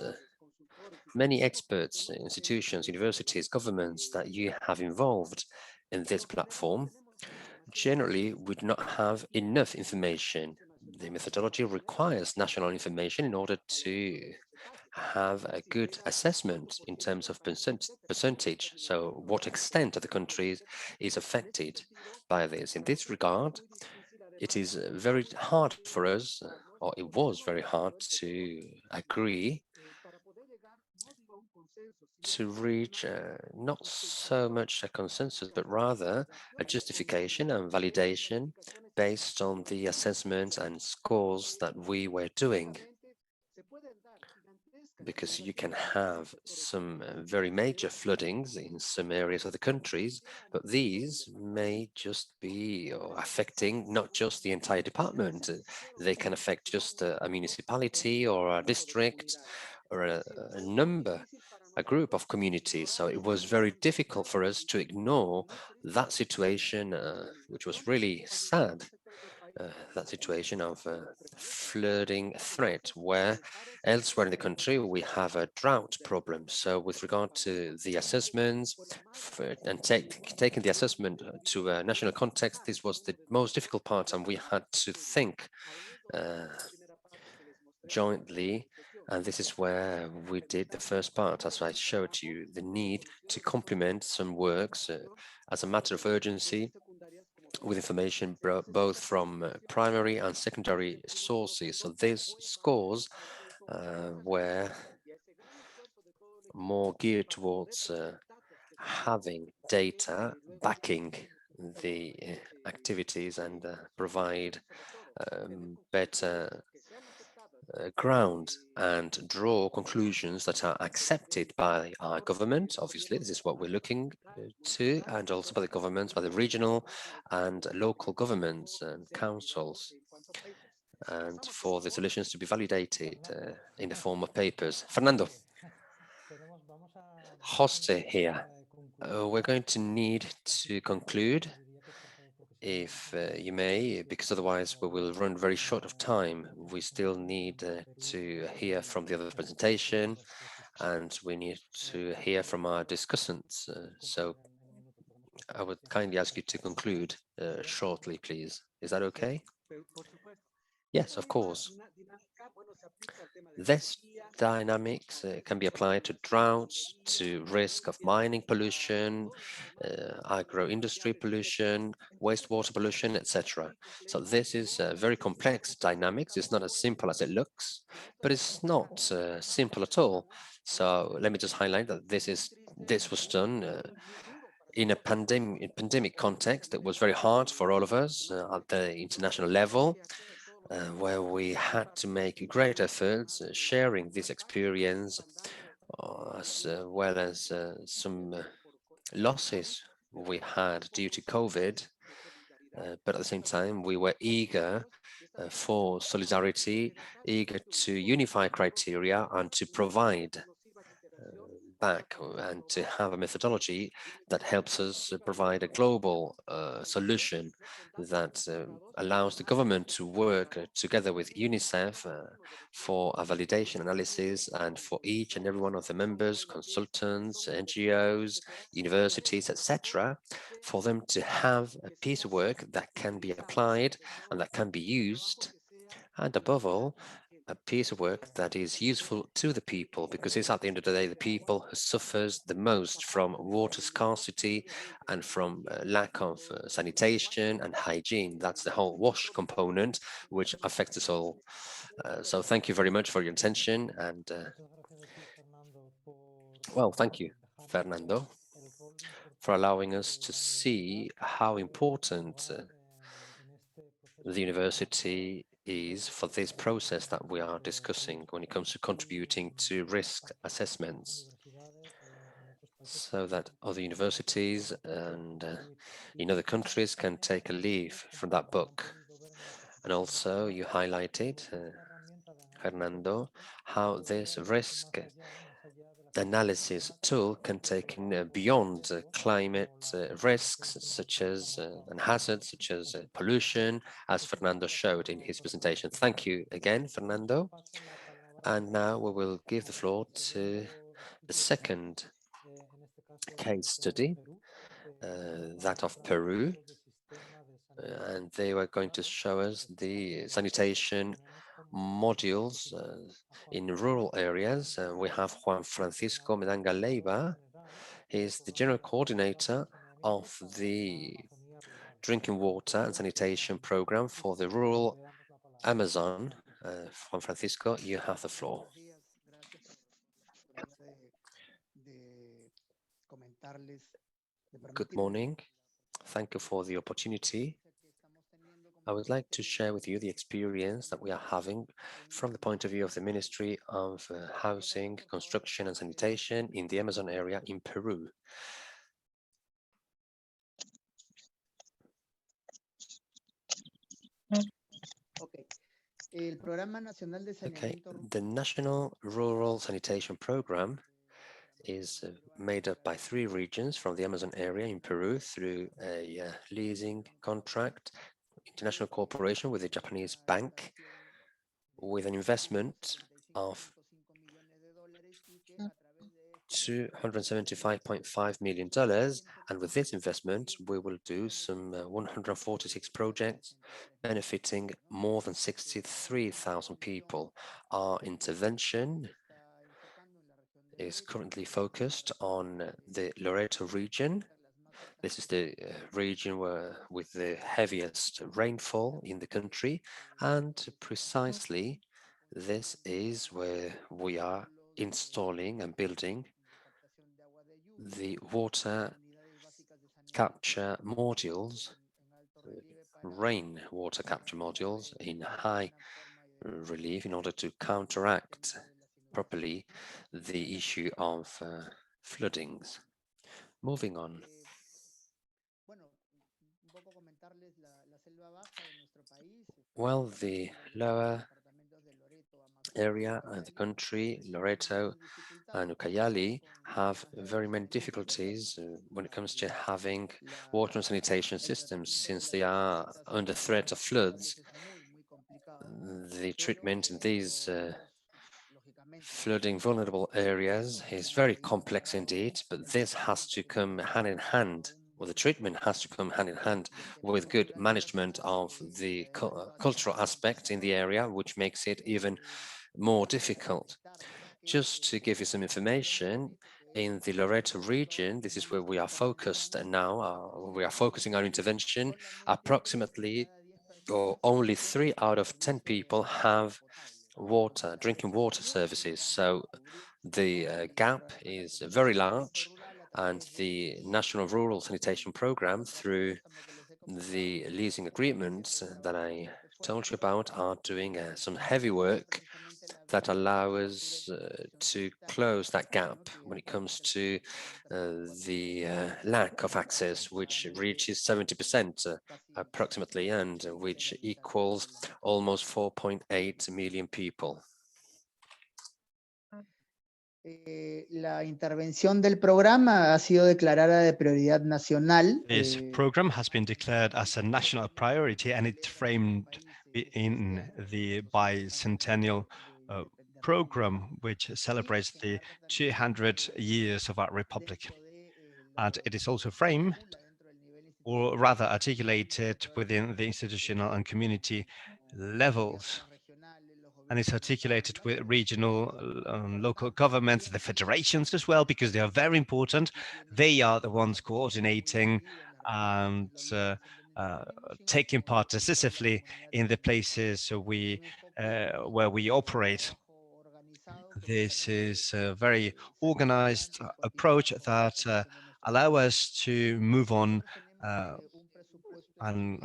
S6: many experts, institutions, universities, governments that you have involved in this platform, generally we do not have enough information. The methodology requires national information in order to have a good assessment in terms of percentage. So what extent of the country is affected by this. In this regard, it is very hard for us, or it was very hard to agree to reach not so much a consensus, but rather a justification and validation based on the assessments and scores that we were doing. Because you can have some very major floodings in some areas of the countries, but these may just be affecting not just the entire department. They can affect just a municipality or a district or a number, a group of communities. So it was very difficult for us to ignore that situation, which was really sad. That situation of flooding threat, where elsewhere in the country we have a drought problem. So with regard to the assessments and taking the assessment to a national context, this was the most difficult part, and we had to think jointly. And this is where we did the first part, as I showed you, the need to complement some works as a matter of urgency with information both from primary and secondary sources. So these scores were more geared towards having data backing the activities and provide better ground and draw conclusions that are accepted by our government. Obviously, this is what we're looking to, and also by the governments, by the regional and local governments and councils, and for the solutions to be validated in the form of papers. Fernando, Jose here. We're going to need to conclude, if you may, because otherwise we will run very short of time. We still need to hear from the other presentation, and we need to hear from our discussants. So I would kindly ask you to conclude shortly, please. Is that okay? Yes, of course. This dynamics can be applied to droughts, to risk of mining pollution, agro-industry pollution, wastewater pollution, etc. So this is very complex dynamics. It's not as simple as it looks, but it's not simple at all. So let me just highlight that this was done in a pandemic context. It was very hard for all of us at the international level, where we had to make great efforts sharing this experience, as well as some losses we had due to COVID. But at the same time, we were eager for solidarity, eager to unify criteria and to provide back and to have a methodology that helps us provide a global solution that allows the government to work together with UNICEF for a validation analysis, and for each and every one of the members, consultants, NGOs, universities, etc., for them to have a piece of work that can be applied and that can be used, and above all, a piece of work that is useful to the people, because it's at the end of the day the people who suffers the most from water scarcity and from lack of sanitation and hygiene. That's the whole wash component, which affects us all. So thank you very much for your attention, and well, thank you, Fernando, for allowing us to see how important the university is for this process that we are discussing when it comes to contributing to risk assessments, so that other universities and in other countries can take a leaf from that book. And also you highlighted, Fernando, how this risk analysis tool can take beyond climate risks such as and hazards such as pollution, as Fernando showed in his presentation. Thank you again, Fernando. And now we will give the floor to the second case study, that of Peru, and they were going to show us the sanitation modules in rural areas. We have Juan Francisco Medanga Leiva. He's the general coordinator of the drinking water and sanitation program for the rural Amazon. Juan Francisco, you have the floor. Good morning. Thank you for the opportunity. I would like to share with you the experience that we are having from the point of view of the Ministry of Housing, Construction and Sanitation in the Amazon area in Peru. Okay, the National Rural Sanitation Program is made up by 3 regions from the Amazon area in Peru through a leasing contract, international cooperation with a Japanese bank, with an investment of $275.5 million. And with this investment, we will do some 146 projects benefiting more than 63,000 people. Our intervention is currently focused on the Loreto region. This is the region with the heaviest rainfall in the country, and precisely this is where we are installing and building the water capture modules, rain water capture modules in high relief in order to counteract properly the issue of floodings. Moving on. Well, the lower area of the country, Loreto and Ucayali, have very many difficulties when it comes to having water and sanitation systems, since they are under threat of floods. The treatment in these flooding vulnerable areas is very complex indeed, but this has to come hand in hand, or the treatment has to come hand in hand with good management of the cultural aspect in the area, which makes it even more difficult. Just to give you some information, in the Loreto region, this is where we are focused now, we are focusing our intervention. Approximately, or only 3 out of 10 people have drinking water services. So the gap is very large, and the National Rural Sanitation Program, through the leasing agreements that I told you about, are doing some heavy work that allow us to close that gap when it comes to the lack of access, which reaches 70% approximately, and which equals almost 4.8 million people.
S7: La intervención del programa ha sido declarada de prioridad nacional.
S2: This program has been declared as a national priority, and it's framed in the bicentennial program, which celebrates the 200 years of our republic. And it is also framed, or rather articulated, within the institutional and community levels, and it's articulated with regional local governments, the federations as well, because they are very important. They are the ones coordinating and taking part decisively in the places where we operate. This is a very organized approach that allow us to move on and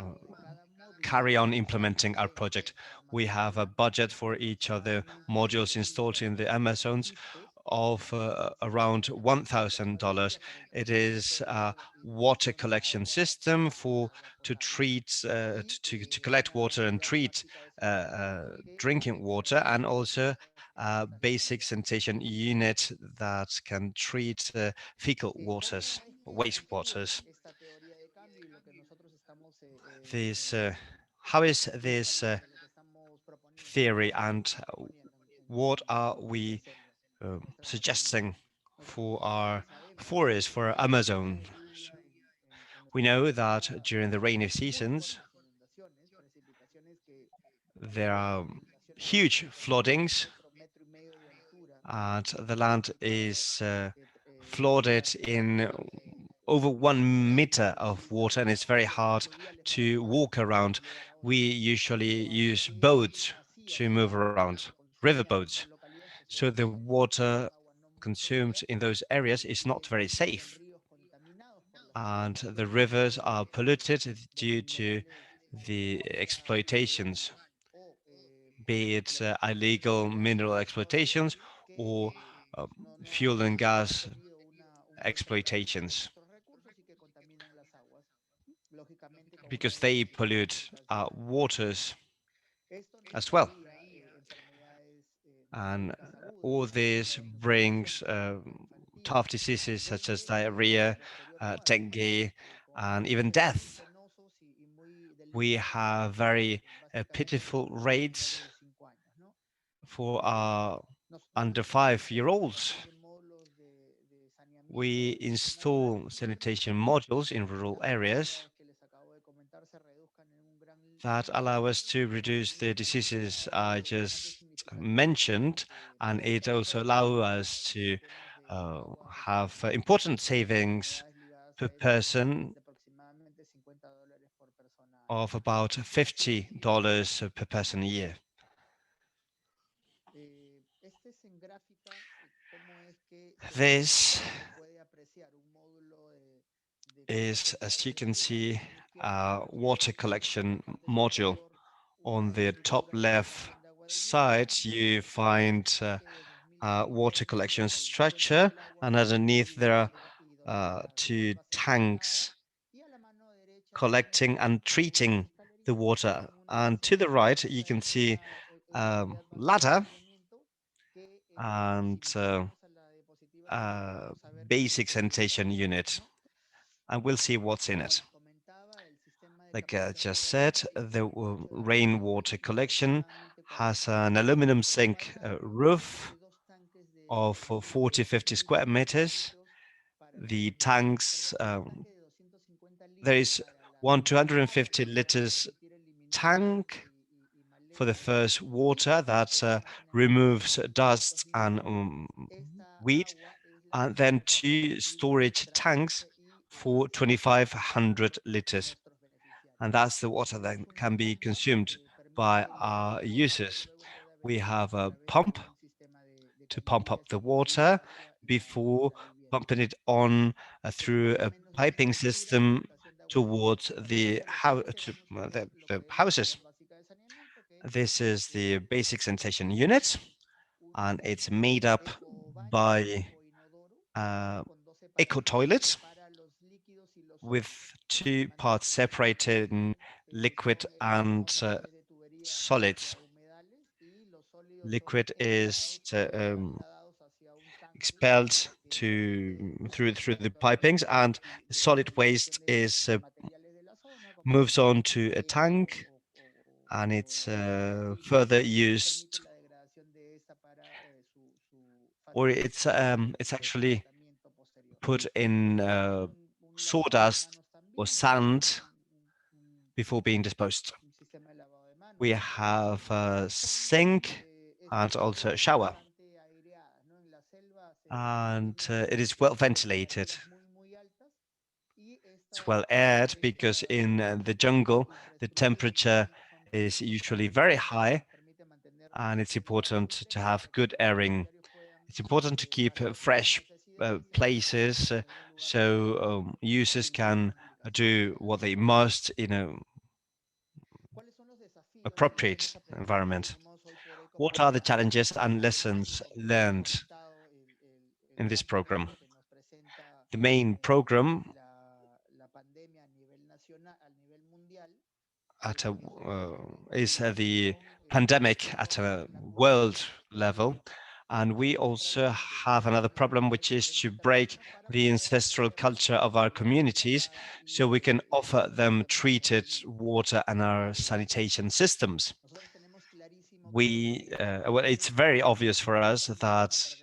S2: carry on implementing our project. We have a budget for each of the modules installed in the Amazons of around $1,000. It is a water collection system to treat, to collect water and treat drinking water, and also a basic sanitation unit that can treat fecal waters, wastewaters. How is this theory, and what are we suggesting for our forests, for Amazon? We know that during the rainy seasons, there are huge floodings, and the land is flooded in over 1 meter of water, and it's very hard to walk around. We usually use boats to move around, river boats. So the water consumed in those areas is not very safe. And the rivers are polluted due to the exploitations, be it illegal mineral exploitations or um, fuel and gas exploitations, because they pollute our waters as well. And all this brings tough diseases such as diarrhea, dengue, and even death. We have very pitiful rates for our under 5-year-olds. We install sanitation modules in rural areas that allow us to reduce the diseases I just mentioned, and it also allows us to have important savings per person of about $50 per person a year. This is, as you can see, a water collection module. On the top left side, you find a water collection structure, and underneath there are two tanks collecting and treating the water. And to the right, you can see ladder and basic sanitation unit, and we'll see what's in it. Like I just said, the rainwater collection has an aluminum sink roof of 40-50 square meters. The tanks, there is one 250 liters tank for the first water that removes dust and weed, and then two storage tanks for 2,500 liters. And that's the water that can be consumed by our users. We have a pump to pump up the water before pumping it on through a piping system towards the houses. This is the basic sanitation unit, and it's made up by eco toilets with two parts separated in liquid and solids. Liquid is expelled through the pipings, and the solid waste is moves on to a tank, and it's further used, or it's actually put in sawdust or sand before being disposed. We have a sink and also a shower, and it is well ventilated. It's well aired because in the jungle the temperature is usually very high, and it's important to have good airing. It's important to keep fresh places so users can do what they must in an appropriate environment. What are the challenges and lessons learned in this program? The main program is the pandemic at a world level. And we also have another problem, which is to break the ancestral culture of our communities so we can offer them treated water and our sanitation systems. Well, it's very obvious for us that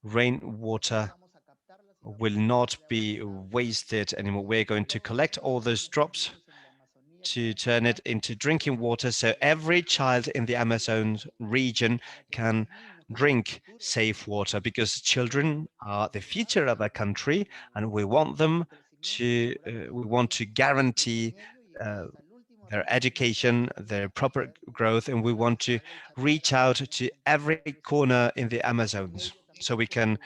S2: rainwater will not be wasted anymore. We're going to collect all those drops to turn it into drinking water, so every child in the Amazon region can drink safe water, because children are the future of a country, and we want them to we want to guarantee their education, their proper growth, and we want to reach out to every corner in the Amazons so we can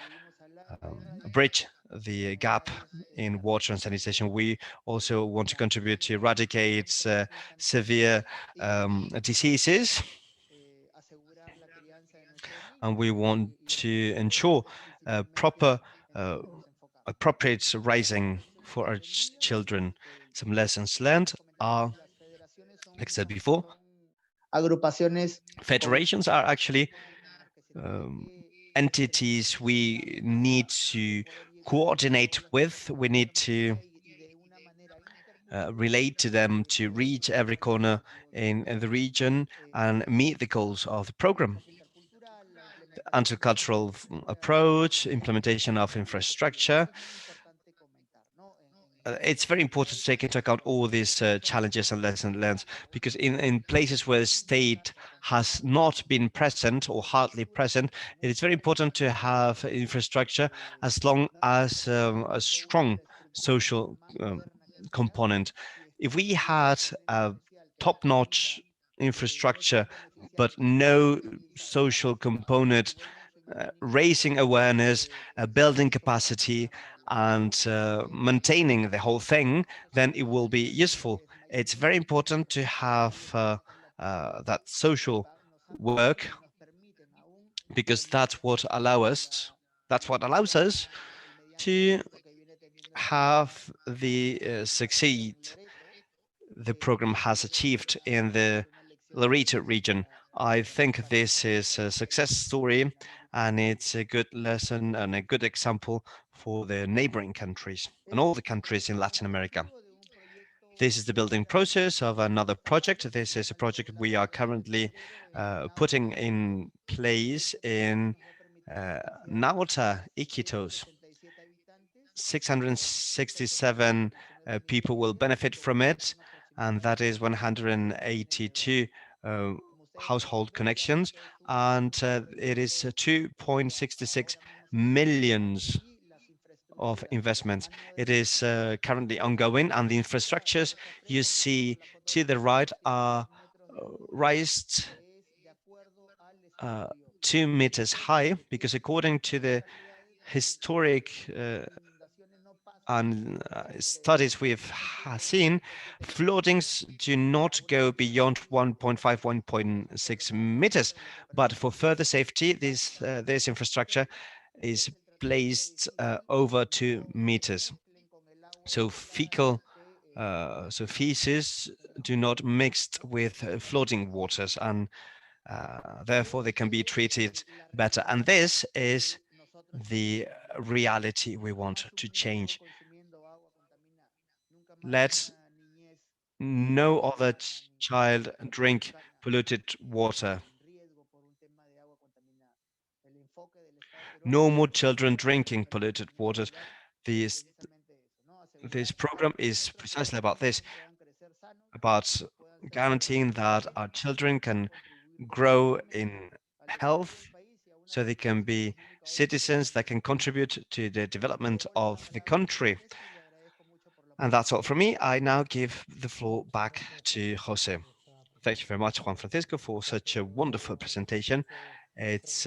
S2: bridge the gap in water and sanitation. We also want to contribute to eradicate severe diseases, and we want to ensure proper, appropriate raising for our children. Some lessons learned are, like I said before,
S7: agrupaciones
S2: federations are actually entities we need to coordinate with. We need to relate to them to reach every corner in the region and meet the goals of the program. The intercultural approach, implementation of infrastructure. It's very important to take into account all these challenges and lessons learned, because in places where the state has not been present or hardly present, it is very important to have infrastructure as long as a strong social component. If we had a top-notch infrastructure but no social component, raising awareness, building capacity, and maintaining the whole thing, then it will be useful. It's very important to have that social work, because that's what allows us to have the succeed the program has achieved in the Loreto region. I think this is a success story, and it's a good lesson and a good example for the neighboring countries and all the countries in Latin America. This is the building process of another project. This is a project we are currently putting in place in Nauta, Iquitos. 667 people will benefit from it, and that is 182 household connections, and it is 2.66 millions of investments. It is currently ongoing, and the infrastructures you see to the right are raised 2 meters high, because according to the historic and studies we've seen, floodings do not go beyond 1.5, 1.6 meters. But for further safety, this infrastructure is placed over 2 meters. So feces do not mix with flooding waters, and therefore they can be treated better. And this is the reality we want to change. Let no other child drink polluted water. No more children drinking polluted waters. This program is precisely about this, about guaranteeing that our children can grow in health, so they can be citizens that can contribute to the development of the country. And that's all from me. I now give the floor back to Jose. Thank you very much, Juan Francisco, for such a wonderful presentation. It's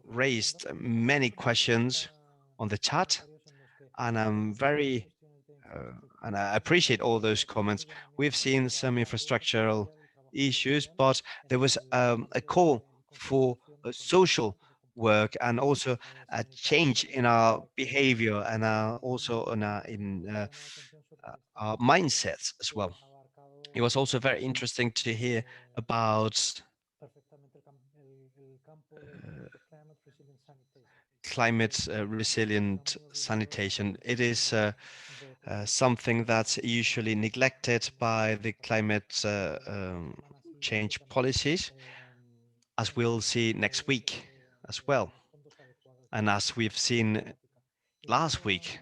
S2: raised many questions on the chat, and and I appreciate all those comments. We've seen some infrastructural issues, but there was a call for social work, and also a change in our behavior, and also our mindsets as well. It was also very interesting to hear about climate resilient sanitation. It is something that's usually neglected by the climate change policies, as we'll see next week as well. And as we've seen last week.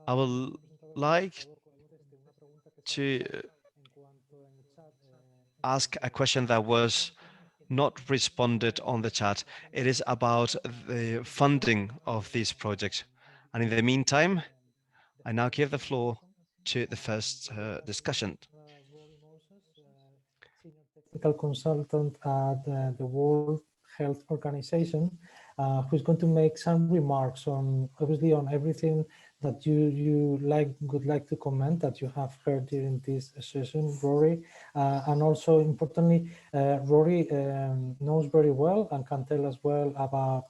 S2: I would like to ask a question that was not responded on the chat. It is about the funding of these projects. And in the meantime, I now give the floor to the first discussion.
S1: Senior technical consultant at the World Health Organization, who's going to make some remarks on, obviously, on everything that you would like to comment that you have heard during this session, Rory. And also, importantly, Rory knows very well and can tell us well about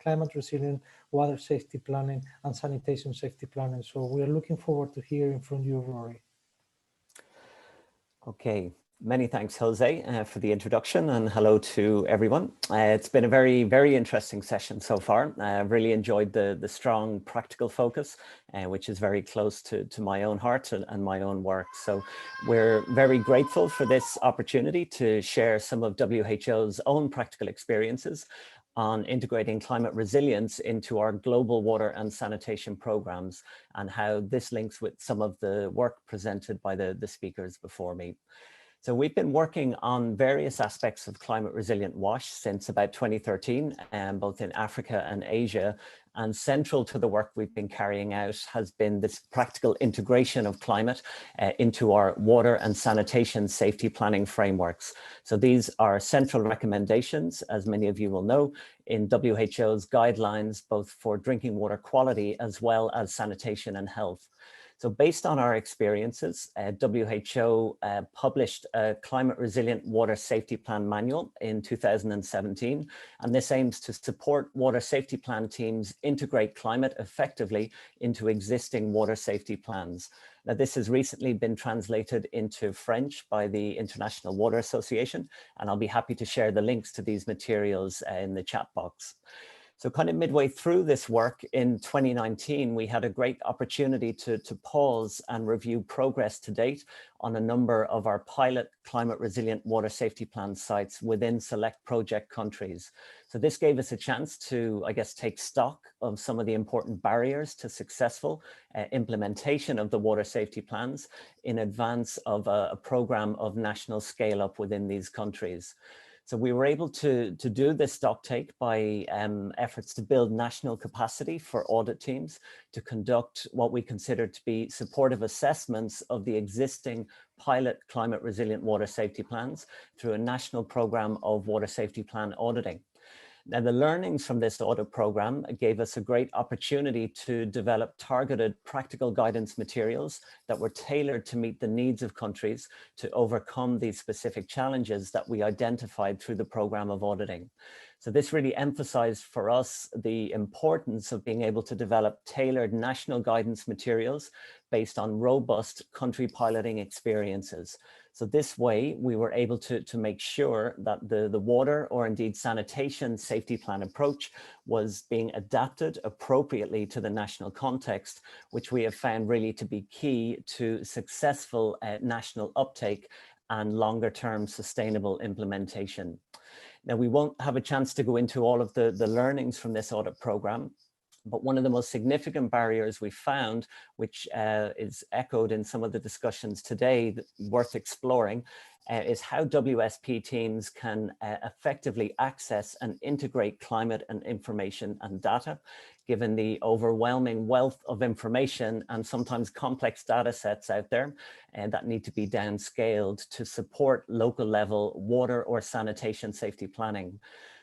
S1: climate resilient water safety planning and sanitation safety planning. So we are looking forward to hearing from you, Rory.
S8: Okay, many thanks, Jose, for the introduction, and hello to everyone. It's been a very, very interesting session so far. I've really enjoyed the strong practical focus, which is very close to my own heart and my own work. So we're very grateful for this opportunity to share some of WHO's own practical experiences on integrating climate resilience into our global water and sanitation programs, and how this links with some of the work presented by the speakers before me. So we've been working on various aspects of climate resilient WASH since about 2013, both in Africa and Asia. And central to the work we've been carrying out has been this practical integration of climate into our water and sanitation safety planning frameworks. So these are central recommendations, as many of you will know, in WHO's guidelines, both for drinking water quality as well as sanitation and health. So based on our experiences, WHO published a climate resilient water safety plan manual in 2017, and this aims to support water safety plan teams integrate climate effectively into existing water safety plans. Now, this has recently been translated into French by the International Water Association, and I'll be happy to share the links to these materials in the chat box. So kind of midway through this work in 2019, we had a great opportunity to pause and review progress to date on a number of our pilot climate resilient water safety plan sites within select project countries. So this gave us a chance to, I guess, take stock of some of the important barriers to successful implementation of the water safety plans in advance of a program of national scale up within these countries. So we were able to do this stock take by efforts to build national capacity for audit teams to conduct what we consider to be supportive assessments of the existing pilot climate resilient water safety plans through a national program of water safety plan auditing. Now, the learnings from this audit program gave us a great opportunity to develop targeted practical guidance materials that were tailored to meet the needs of countries to overcome these specific challenges that we identified through the program of auditing. So this really emphasized for us the importance of being able to develop tailored national guidance materials based on robust country piloting experiences. So this way, we were able to make sure that the water or indeed sanitation safety plan approach was being adapted appropriately to the national context, which we have found really to be key to successful national uptake and longer term sustainable implementation. Now, we won't have a chance to go into all of the learnings from this audit program, but one of the most significant barriers we found, which is echoed in some of the discussions today, worth exploring, is how WSP teams can effectively access and integrate climate and information and data, given the overwhelming wealth of information and sometimes complex data sets out there that need to be downscaled to support local level water or sanitation safety planning.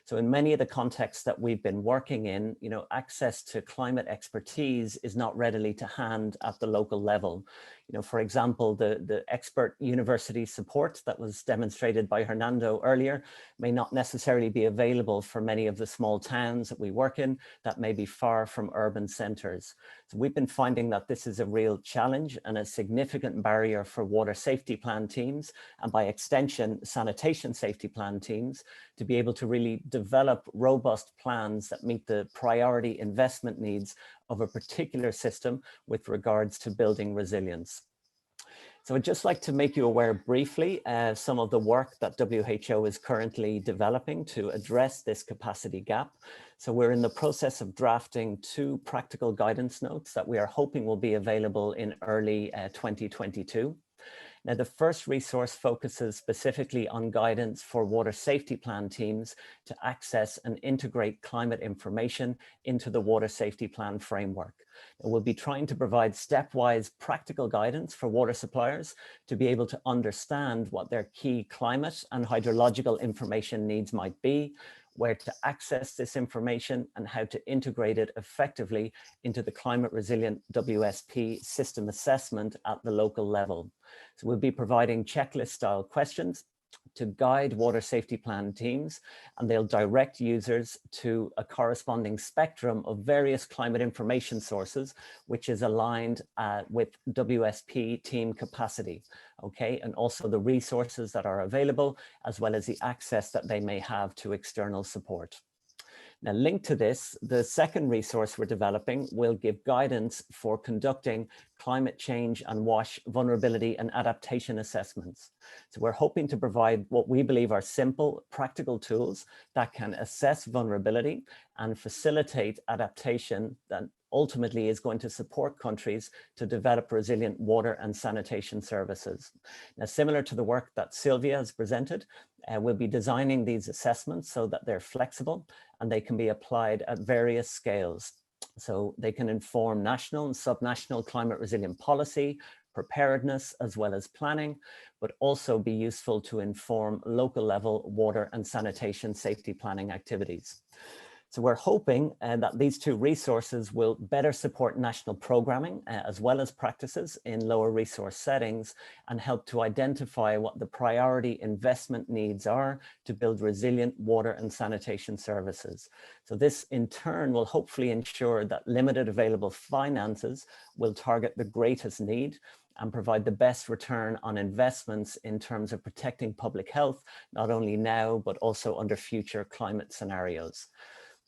S8: So in many of the contexts that we've been working in, access to climate expertise is not readily to hand at the local level. For example, the expert university support that was demonstrated by Hernando earlier may not necessarily be available for many of the small towns that we work in that may be far from urban centers. So we've been finding that this is a real challenge and a significant barrier for water safety plan teams, and by extension, sanitation safety plan teams, to be able to really develop robust plans that meet the priority investment needs of a particular system with regards to building resilience. So I'd just like to make you aware briefly of some of the work that WHO is currently developing to address this capacity gap. So we're in the process of drafting 2 practical guidance notes that we are hoping will be available in early 2022. Now, the first resource focuses specifically on guidance for water safety plan teams to access and integrate climate information into the water safety plan framework. And we'll be trying to provide stepwise practical guidance for water suppliers to be able to understand what their key climate and hydrological information needs might be, where to access this information, and how to integrate it effectively into the climate resilient WSP system assessment at the local level. So we'll be providing checklist style questions to guide water safety plan teams, and they'll direct users to a corresponding spectrum of various climate information sources, which is aligned with WSP team capacity, okay? And also the resources that are available, as well as the access that they may have to external support. Now, linked to this, the second resource we're developing will give guidance for conducting climate change and WASH vulnerability and adaptation assessments. So we're hoping to provide what we believe are simple, practical tools that can assess vulnerability and facilitate adaptation that ultimately is going to support countries to develop resilient water and sanitation services. Now, similar to the work that Sylvia has presented, we'll be designing these assessments so that they're flexible and they can be applied at various scales. So they can inform national and subnational climate resilient policy, preparedness, as well as planning, but also be useful to inform local level water and sanitation safety planning activities. So we're hoping that these 2 resources will better support national programming as well as practices in lower resource settings, and help to identify what the priority investment needs are to build resilient water and sanitation services. So this in turn will hopefully ensure that limited available finances will target the greatest need and provide the best return on investments in terms of protecting public health, not only now, but also under future climate scenarios.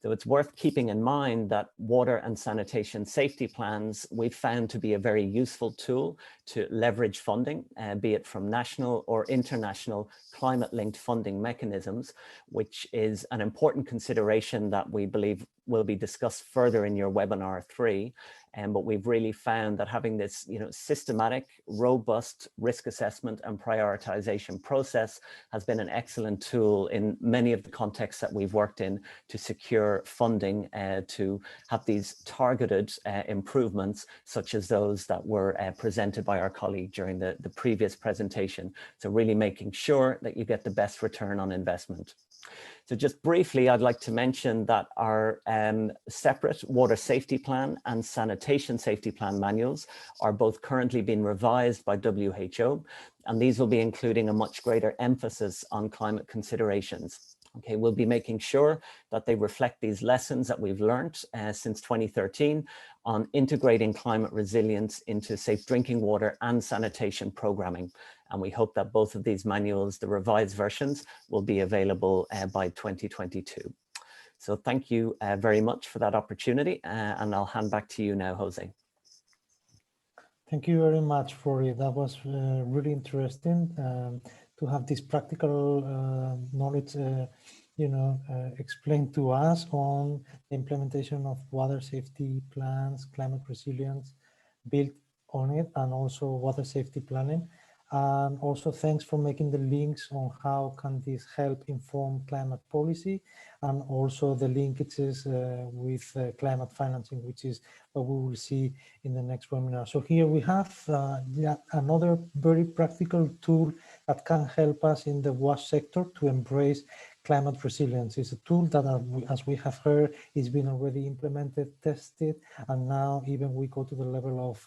S8: So it's worth keeping in mind that water and sanitation safety plans we've found to be a very useful tool to leverage funding, be it from national or international climate-linked funding mechanisms, which is an important consideration that we believe will be discussed further in your webinar 3. But we've really found that having this systematic, robust risk assessment and prioritization process has been an excellent tool in many of the contexts that we've worked in to secure funding to have these targeted improvements, such as those that were presented by our colleague during the previous presentation. So really making sure that you get the best return on investment. So just briefly, I'd like to mention that our separate water safety plan and sanitation safety plan manuals are both currently being revised by WHO, and these will be including a much greater emphasis on climate considerations. Okay, we'll be making sure that they reflect these lessons that we've learned since 2013 on integrating climate resilience into safe drinking water and sanitation programming. And we hope that both of these manuals, the revised versions, will be available by 2022. So thank you very much for that opportunity. And I'll hand back to you now, Jose.
S1: Thank you very much, Rory. That was really interesting to have this practical knowledge, explained to us on the implementation of water safety plans, climate resilience, built on it, and also water safety planning. And also thanks for making the links on how can this help inform climate policy, and also the linkages with climate financing, which is what we will see in the next webinar. So here we have another very practical tool that can help us in the WASH sector to embrace climate resilience. It's a tool that, as we have heard, is being already implemented, tested, and now even we go to the level of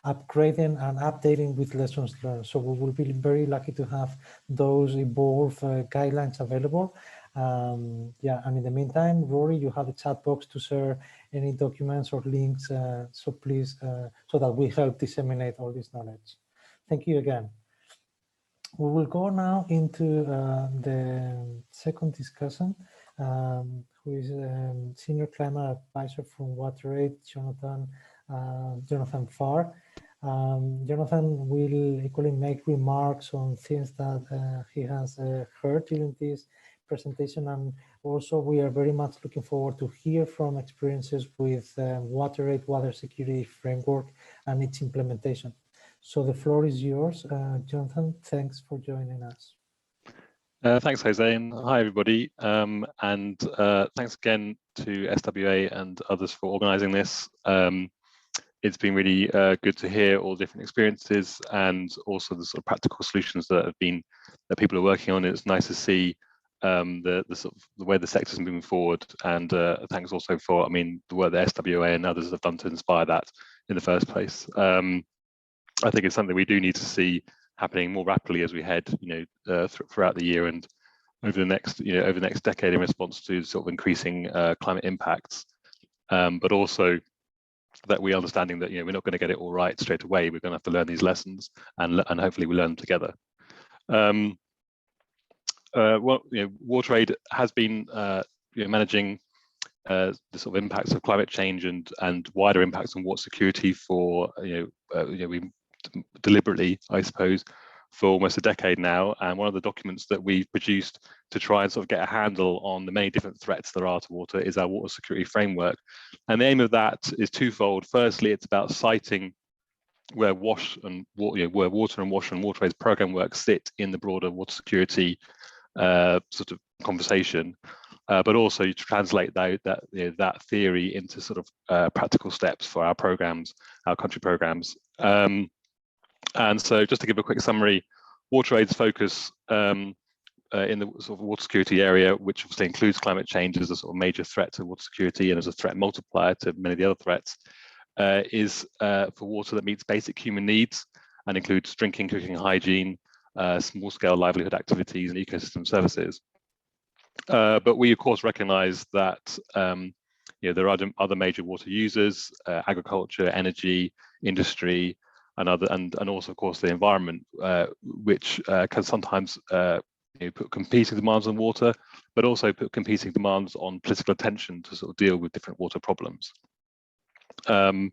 S1: upgrading and updating with lessons learned. So we will be very lucky to have those evolved guidelines available. And in the meantime, Rory, you have a chat box to share any documents or links, so please, so that we help disseminate all this knowledge. Thank you again. We will go now into the second discussion, who is Senior Climate Advisor from WaterAid, Jonathan Farr. Jonathan will equally make remarks on things that he has heard during this presentation, and also we are very much looking forward to hear from experiences with water security framework and its implementation. So the floor is yours, Jonathan. Thanks for joining us.
S9: Thanks, Jose, and hi everybody. Thanks again to SWA and others for organising this. It's been really good to hear all different experiences and also the sort of practical solutions that people are working on. It's nice to see the way the sector's moving forward, and thanks also for the work that SWA and others have done to inspire that in the first place. I think it's something we do need to see happening more rapidly as we head throughout the year and over the next decade in response to sort of increasing climate impacts, but also that we're understanding that we're not going to get it all right straight away. We're going to have to learn these lessons, and hopefully we learn them together. WaterAid has been managing the sort of impacts of climate change and wider impacts on water security for we deliberately, I suppose, for almost a decade now. And one of the documents that we've produced to try and sort of get a handle on the many different threats there are to water is our water security framework. And the aim of that is twofold. Firstly, it's about citing where water and WaterAid's program work sit in the broader water security sort of conversation, but also to translate that theory into sort of practical steps for our programs, our country programs. And so, just to give a quick summary, WaterAid's focus in the sort of water security area, which obviously includes climate change as a sort of major threat to water security and as a threat multiplier to many of the other threats, is for water that meets basic human needs and includes drinking, cooking, hygiene, small-scale livelihood activities, and ecosystem services. But we, of course, recognise that there are other major water users, agriculture, energy, industry, and also, of course, the environment, which can sometimes put competing demands on water, but also put competing demands on political attention to sort of deal with different water problems. And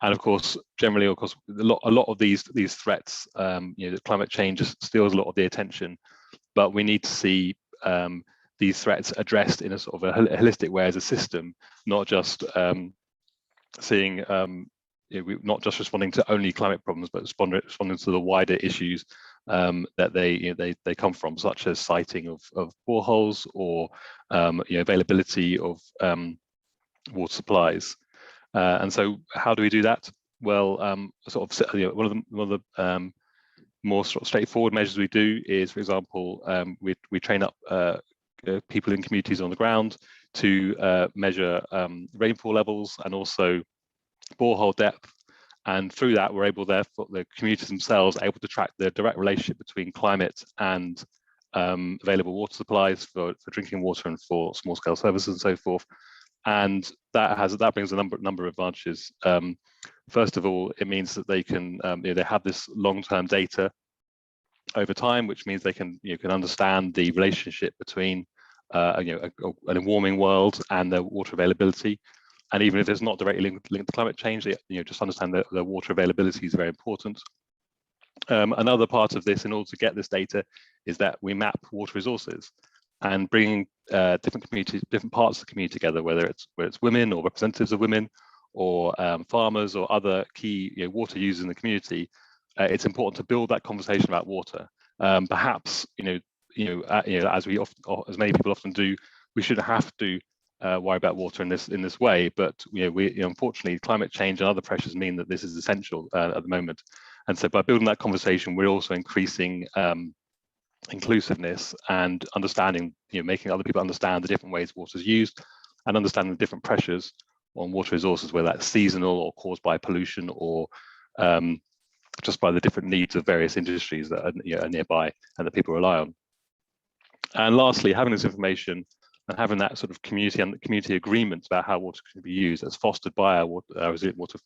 S9: of course, generally, a lot of these threats, climate change steals a lot of the attention, but we need to see these threats addressed in a sort of a holistic way as a system, not just seeing. Not just responding to only climate problems, but responding to the wider issues that they come from, such as siting of boreholes or availability of water supplies. And so, how do we do that? Well, one of the more sort of straightforward measures we do is, for example, we train up people in communities on the ground to measure rainfall levels and also borehole depth, and through that we're able, therefore, the communities themselves are able to track the direct relationship between climate and available water supplies for drinking water and for small-scale services and so forth. And that brings a number of advantages. First of all, it means that they can they have this long-term data over time, which means they can understand the relationship between a warming world and their water availability. And even if it's not directly linked to climate change, just understand that the water availability is very important. Another part of this, in order to get this data, is that we map water resources and bringing different parts of the community together, whether it's women or representatives of women or farmers or other key water users in the community. It's important to build that conversation about water. Perhaps as many people often do, we shouldn't have to worry about water in this way, but unfortunately, climate change and other pressures mean that this is essential at the moment. And so, by building that conversation, we're also increasing inclusiveness and understanding, making other people understand the different ways water is used, and understanding the different pressures on water resources, whether that's seasonal or caused by pollution or just by the different needs of various industries that are nearby and that people rely on. And lastly, having this information and having that sort of community agreement about how water can be used, that's fostered by our resilient water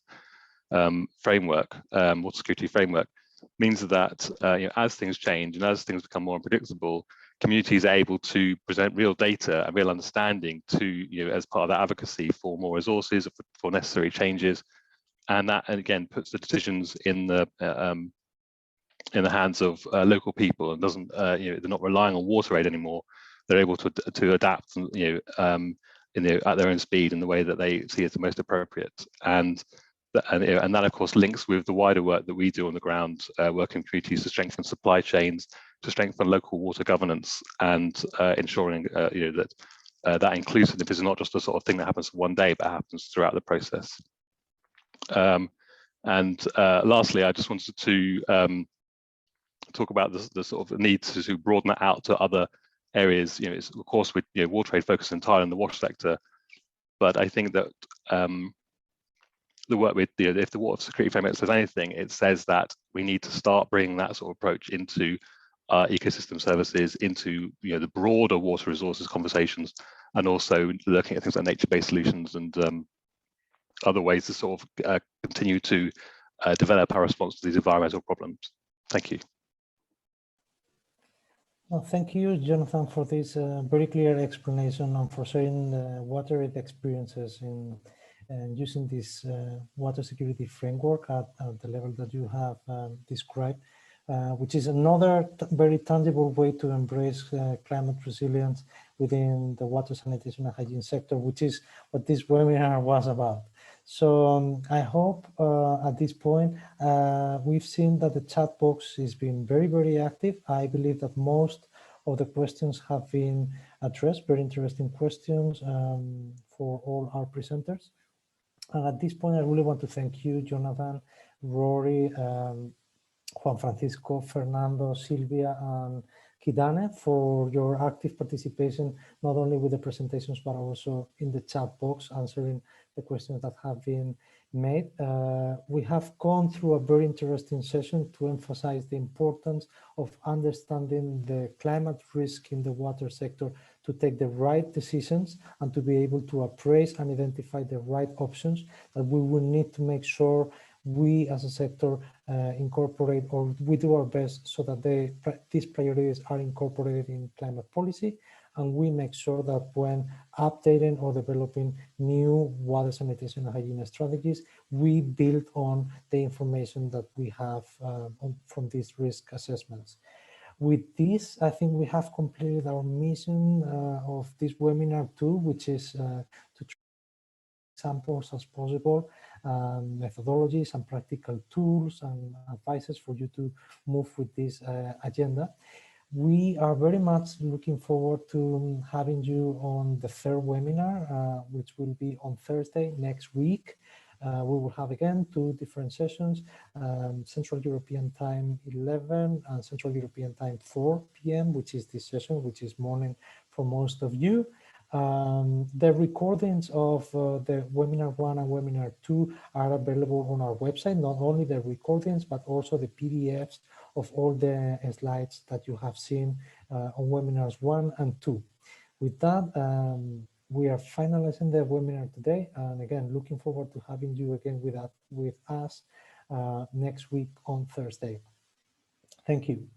S9: framework, water security framework, means that as things change and as things become more unpredictable, communities are able to present real data and real understanding to as part of that advocacy for more resources, for necessary changes, and that again puts the decisions in the hands of local people, and doesn't they're not relying on water aid anymore. They're able to adapt, at their own speed in the way that they see as the most appropriate. And that of course links with the wider work that we do on the ground, working with communities to strengthen supply chains, to strengthen local water governance, and ensuring that that inclusiveness is not just a sort of thing that happens one day, but happens throughout the process. Lastly, I just wanted to talk about the sort of need to broaden that out to other areas. It's, of course, with water trade focused entirely on the wash sector, but I think that the work with if the water security framework says anything, it says that we need to start bringing that sort of approach into ecosystem services, into the broader water resources conversations, and also looking at things like nature-based solutions and other ways to sort of continue to develop our response to these environmental problems. Thank you.
S1: Well, thank you, Jonathan, for this very clear explanation and for sharing water aid experiences in using this water security framework at the level that you have described, which is another very tangible way to embrace climate resilience within the water sanitation and hygiene sector, which is what this webinar was about. So I hope at this point, we've seen that the chat box has been very, very active. I believe that most of the questions have been addressed, very interesting questions for all our presenters. And at this point, I really want to thank you, Jonathan, Rory, Juan Francisco, Fernando, Silvia, and Kidane for your active participation, not only with the presentations, but also in the chat box, answering the questions that have been made. We have gone through a very interesting session to emphasize the importance of understanding the climate risk in the water sector to take the right decisions and to be able to appraise and identify the right options that we will need to make sure we as a sector incorporate, or we do our best so that these priorities are incorporated in climate policy, and we make sure that when updating or developing new water sanitation and hygiene strategies, we build on the information that we have from these risk assessments. With this, I think we have completed our mission of this webinar too, which is to samples as possible, methodologies and practical tools and advices for you to move with this agenda. We are very much looking forward to having you on the third webinar, which will be on Thursday next week. We will have again 2 different sessions, Central European Time 11 and Central European Time 4 p.m., which is this session, which is morning for most of you. The recordings of the webinar 1 and webinar 2 are available on our website, not only the recordings, but also the PDFs of all the slides that you have seen on webinars 1 and 2. With that, we are finalizing the webinar today. And again, looking forward to having you again with us next week on Thursday. Thank you.